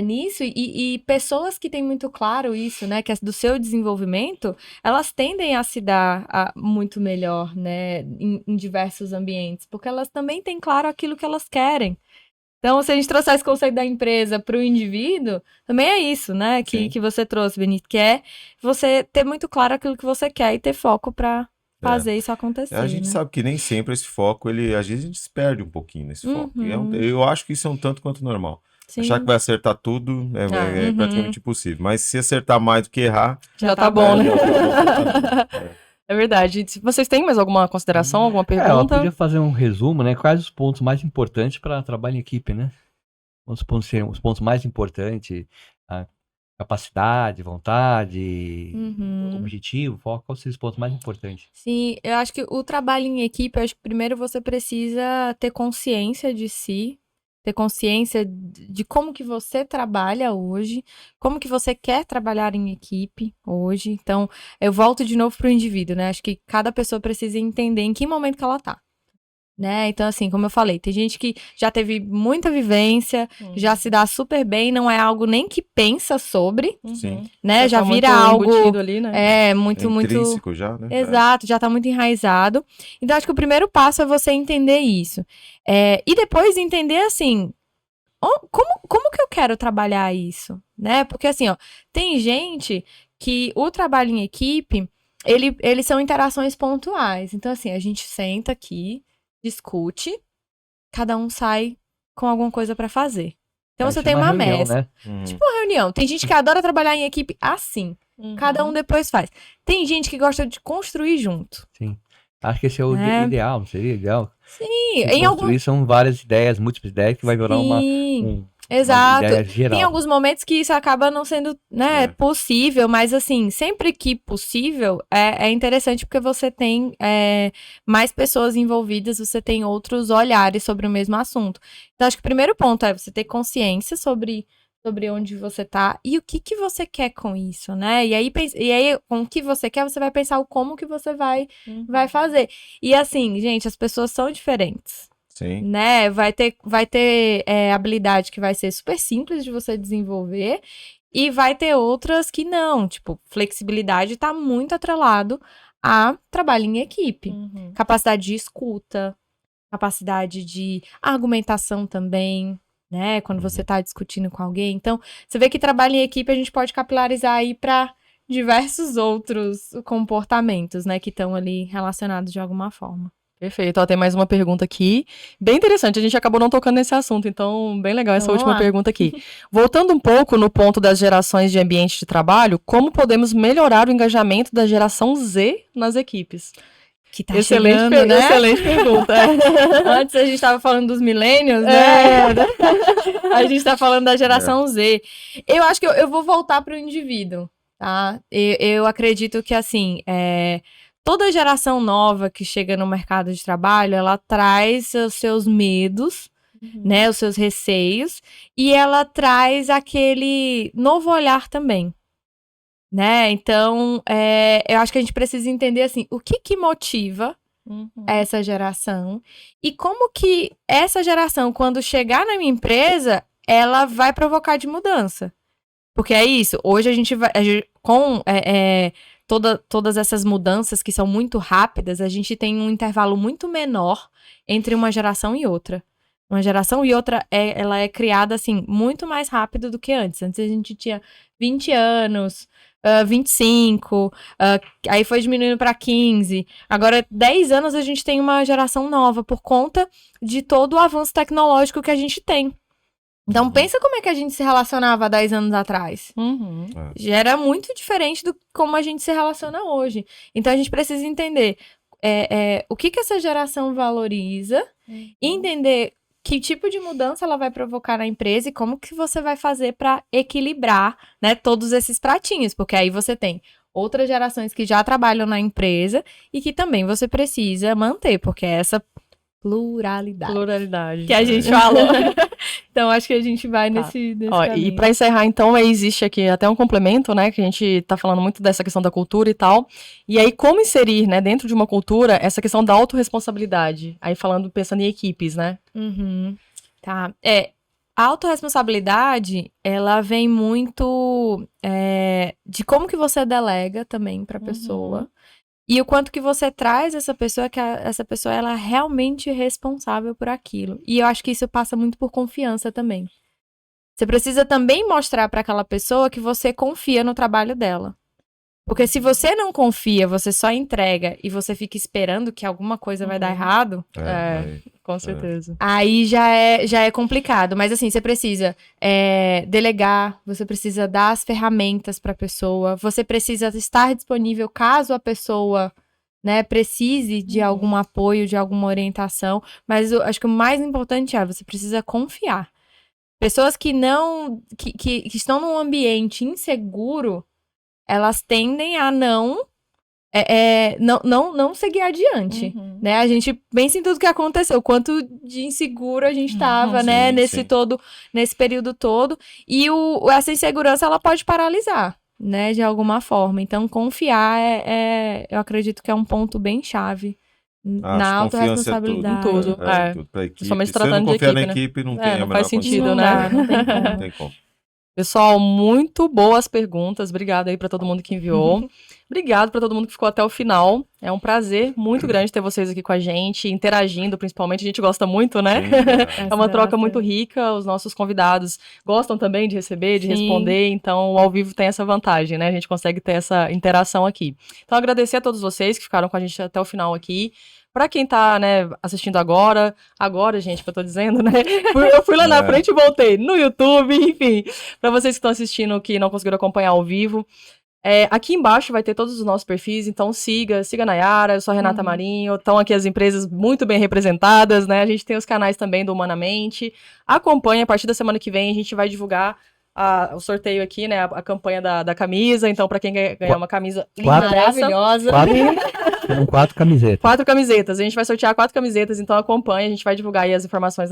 nisso e pessoas que têm muito claro isso, né? Que é do seu desenvolvimento, elas tendem a se dar muito melhor, né? Em diversos ambientes, porque elas também têm claro aquilo que elas querem. Então, se a gente trouxer esse conceito da empresa para o indivíduo, também é isso, né? Que você trouxe, Benito, que é você ter muito claro aquilo que você quer e ter foco para fazer isso acontecer. A gente sabe que nem sempre esse foco, às vezes a gente se perde um pouquinho nesse foco. Eu acho que isso é um tanto quanto normal. Sim. Achar que vai acertar tudo é praticamente impossível. Mas se acertar mais do que errar, Já tá bom, né? já tá bom pra mim. É verdade. Se vocês têm mais alguma consideração, alguma Ela pergunta? podia fazer um resumo, né? Quais os pontos mais importantes para trabalho em equipe, né? Os pontos mais importantes, a capacidade, vontade, objetivo, quais são os pontos mais importantes? Sim, eu acho que o trabalho em equipe, eu acho que primeiro você precisa ter consciência de si, ter consciência de como que você trabalha hoje, como que você quer trabalhar em equipe hoje. Então, eu volto de novo pro indivíduo, né? Acho que cada pessoa precisa entender em que momento que ela tá. Né? Então, assim, como eu falei, tem gente que já teve muita vivência, já se dá super bem, não é algo nem que pensa sobre, Sim. né? Já tá vira muito algo embutido ali, né? muito, É muito intrínseco já, né? exato, já tá muito enraizado. Então, acho que o primeiro passo é você entender isso. E depois entender, assim, como que eu quero trabalhar isso, né? Porque, assim, ó, tem gente que o trabalho em equipe, eles são interações pontuais. Então, assim, a gente senta aqui, discute, cada um sai com alguma coisa pra fazer. Então, você tem uma reunião, mesa. né? Tipo uma reunião. Tem gente que adora trabalhar em equipe assim. Cada um depois faz. Tem gente que gosta de construir junto. Sim. Acho que esse é o ideal, não seria ideal? Sim, Se em algum... construir são várias ideias, múltiplas ideias, que vai virar uma Exato. ideia geral. Tem alguns momentos que isso acaba não sendo, né, possível, mas assim, sempre que possível, é interessante porque você tem mais pessoas envolvidas, você tem outros olhares sobre o mesmo assunto. Então, acho que o primeiro ponto é você ter consciência sobre onde você tá e o que você quer com isso, né? E aí, com o que você quer, você vai pensar o como que você vai fazer. E assim, gente, as pessoas são diferentes. Sim. Né? Vai ter habilidade que vai ser super simples de você desenvolver e vai ter outras que não. Tipo, flexibilidade tá muito atrelado a trabalho em equipe. Capacidade de escuta, capacidade de argumentação também, né? Quando você tá discutindo com alguém. Então, você vê que trabalho em equipe a gente pode capilarizar aí para diversos outros comportamentos, né? Que estão ali relacionados de alguma forma. Perfeito. Ó, tem mais uma pergunta aqui. Bem interessante, a gente acabou não tocando nesse assunto, então bem legal essa última pergunta aqui. Voltando um pouco no ponto das gerações de ambiente de trabalho, como podemos melhorar o engajamento da geração Z nas equipes? Que tá chegando, né? Excelente pergunta. Antes a gente tava falando dos millennials, né? A gente tá falando da geração Z. Eu acho que eu vou voltar pro indivíduo, tá? Eu acredito que, assim, toda geração nova que chega no mercado de trabalho, ela traz os seus medos, né? Os seus receios. E ela traz aquele novo olhar também. Né? Então, eu acho que a gente precisa entender, assim, o que motiva essa geração e como que essa geração, quando chegar na minha empresa, ela vai provocar de mudança. Porque é isso, hoje a gente vai, com todas essas mudanças que são muito rápidas, a gente tem um intervalo muito menor entre uma geração e outra. Uma geração e outra, ela é criada, assim, muito mais rápido do que antes. Antes a gente tinha 20 anos, 25, aí foi diminuindo para 15. Agora, 10 anos a gente tem uma geração nova por conta de todo o avanço tecnológico que a gente tem. Então, pensa como é que a gente se relacionava há 10 anos atrás. Já era muito diferente do como a gente se relaciona hoje. Então, a gente precisa entender o que essa geração valoriza e entender que tipo de mudança ela vai provocar na empresa e como que você vai fazer para equilibrar, né, todos esses pratinhos. Porque aí você tem outras gerações que já trabalham na empresa e que também você precisa manter, porque é essa pluralidade que a gente falou. Então, acho que a gente vai nesse caminho. E para encerrar, então, existe aqui até um complemento, né, que a gente tá falando muito dessa questão da cultura e tal, e aí como inserir, né, dentro de uma cultura, essa questão da autorresponsabilidade, aí pensando em equipes, né? Tá, a autorresponsabilidade, ela vem muito de como que você delega também pra pessoa, e o quanto que você traz essa pessoa, que essa pessoa ela é realmente responsável por aquilo. E eu acho que isso passa muito por confiança também. Você precisa também mostrar para aquela pessoa que você confia no trabalho dela. Porque se você não confia, você só entrega e você fica esperando que alguma coisa vai dar errado, Com certeza. aí já é complicado. Mas assim, você precisa delegar, você precisa dar as ferramentas para a pessoa, você precisa estar disponível caso a pessoa, né, precise de algum apoio, de alguma orientação. Mas eu acho que o mais importante você precisa confiar. Pessoas que estão num ambiente inseguro, elas tendem a não seguir adiante, né? A gente pensa em tudo que aconteceu, o quanto de inseguro a gente estava, né? Nesse período todo. E essa insegurança, ela pode paralisar, né? De alguma forma. Então, confiar eu acredito que é um ponto bem chave na autorresponsabilidade. Tudo. Tudo pra equipe. Principalmente Se tratando eu não de confiar equipe, na né? equipe, não tem a Não menor faz sentido, condição. né? Não tem como. Não tem como. Pessoal, muito boas perguntas. Obrigada aí para todo mundo que enviou. Obrigado para todo mundo que ficou até o final. É um prazer muito grande ter vocês aqui com a gente, interagindo, principalmente. A gente gosta muito, né? Sim, É uma troca muito rica. Os nossos convidados gostam também de receber, de responder. Então, o ao vivo tem essa vantagem, né? A gente consegue ter essa interação aqui. Então, agradecer a todos vocês que ficaram com a gente até o final aqui. Pra quem tá, né, assistindo agora, gente, que eu tô dizendo, né? Eu fui lá na frente e voltei no YouTube, enfim. Pra vocês que estão assistindo que não conseguiram acompanhar ao vivo, aqui embaixo vai ter todos os nossos perfis, então siga a Nayara, eu sou a Renata Marinho, estão aqui as empresas muito bem representadas, né? A gente tem os canais também do Humanamente. Acompanhe, a partir da semana que vem a gente vai divulgar o sorteio aqui, né? A campanha da camisa. Então, para quem ganhar uma camisa maravilhosa. 4 camisetas. 4 camisetas. A gente vai sortear 4 camisetas, então acompanhe. A gente vai divulgar aí as informações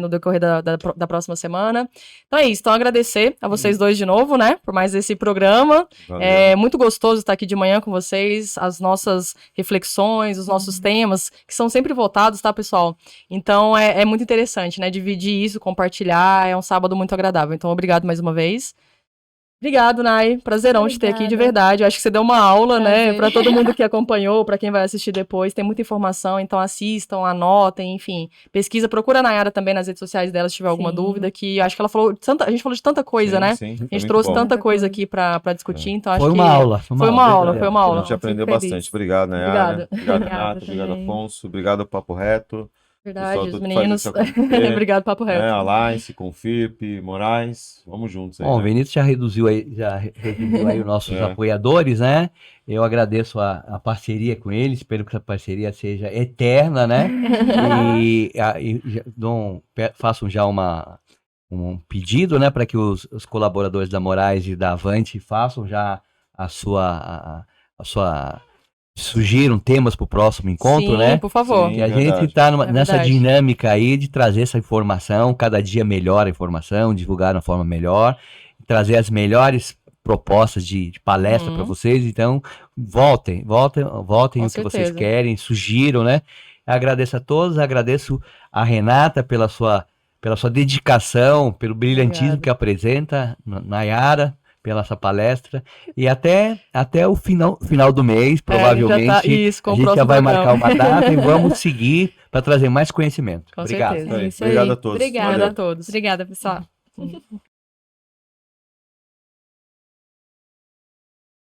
no decorrer da próxima semana. Então é isso. Então, agradecer a vocês dois de novo, né? Por mais esse programa. É muito gostoso estar aqui de manhã com vocês. As nossas reflexões, os nossos temas, que são sempre votados, tá, pessoal? Então, é muito interessante, né? Dividir isso, compartilhar. É um sábado muito agradável. Então, obrigado mais uma vez. Obrigado, Nay. Prazerão te ter aqui de verdade. Eu acho que você deu uma aula, né? Para todo mundo que acompanhou, para quem vai assistir depois. Tem muita informação, então assistam, anotem, enfim. Pesquisa, procura a Nayara também nas redes sociais dela se tiver alguma dúvida, que acho que ela falou a gente falou de tanta coisa, né? Sim, a gente trouxe tanta coisa aqui para discutir, então acho que... Foi uma aula. Foi uma aula. A gente aprendeu bastante. Obrigado, Nayara. Obrigado, Renata. Obrigado, Afonso. Obrigado, Papo Reto. Verdade, os meninos. Obrigado, Papo Reto. Alliance, Confirp, Moraes, vamos juntos aí. Bom, o Vinícius já reduziu aí os nossos apoiadores, né? Eu agradeço a parceria com eles, espero que essa parceria seja eterna, né? Façam já um pedido, né, para que os colaboradores da Moraes e da Avante façam já a sua sugiram temas para o próximo encontro, né? Por favor. Que a gente está nessa dinâmica aí de trazer essa informação, cada dia melhor a informação, divulgar de uma forma melhor, trazer as melhores propostas de palestra para vocês. Então, voltem o que vocês querem, sugiram, né? Agradeço a todos, agradeço a Renata pela sua dedicação, pelo brilhantismo que apresenta, Nayara, pela essa palestra, e até o final do mês, provavelmente, a gente já vai marcar uma data e vamos seguir para trazer mais conhecimento. Com Obrigado. certeza. Obrigado a todos. Obrigada a todos. Obrigada, pessoal.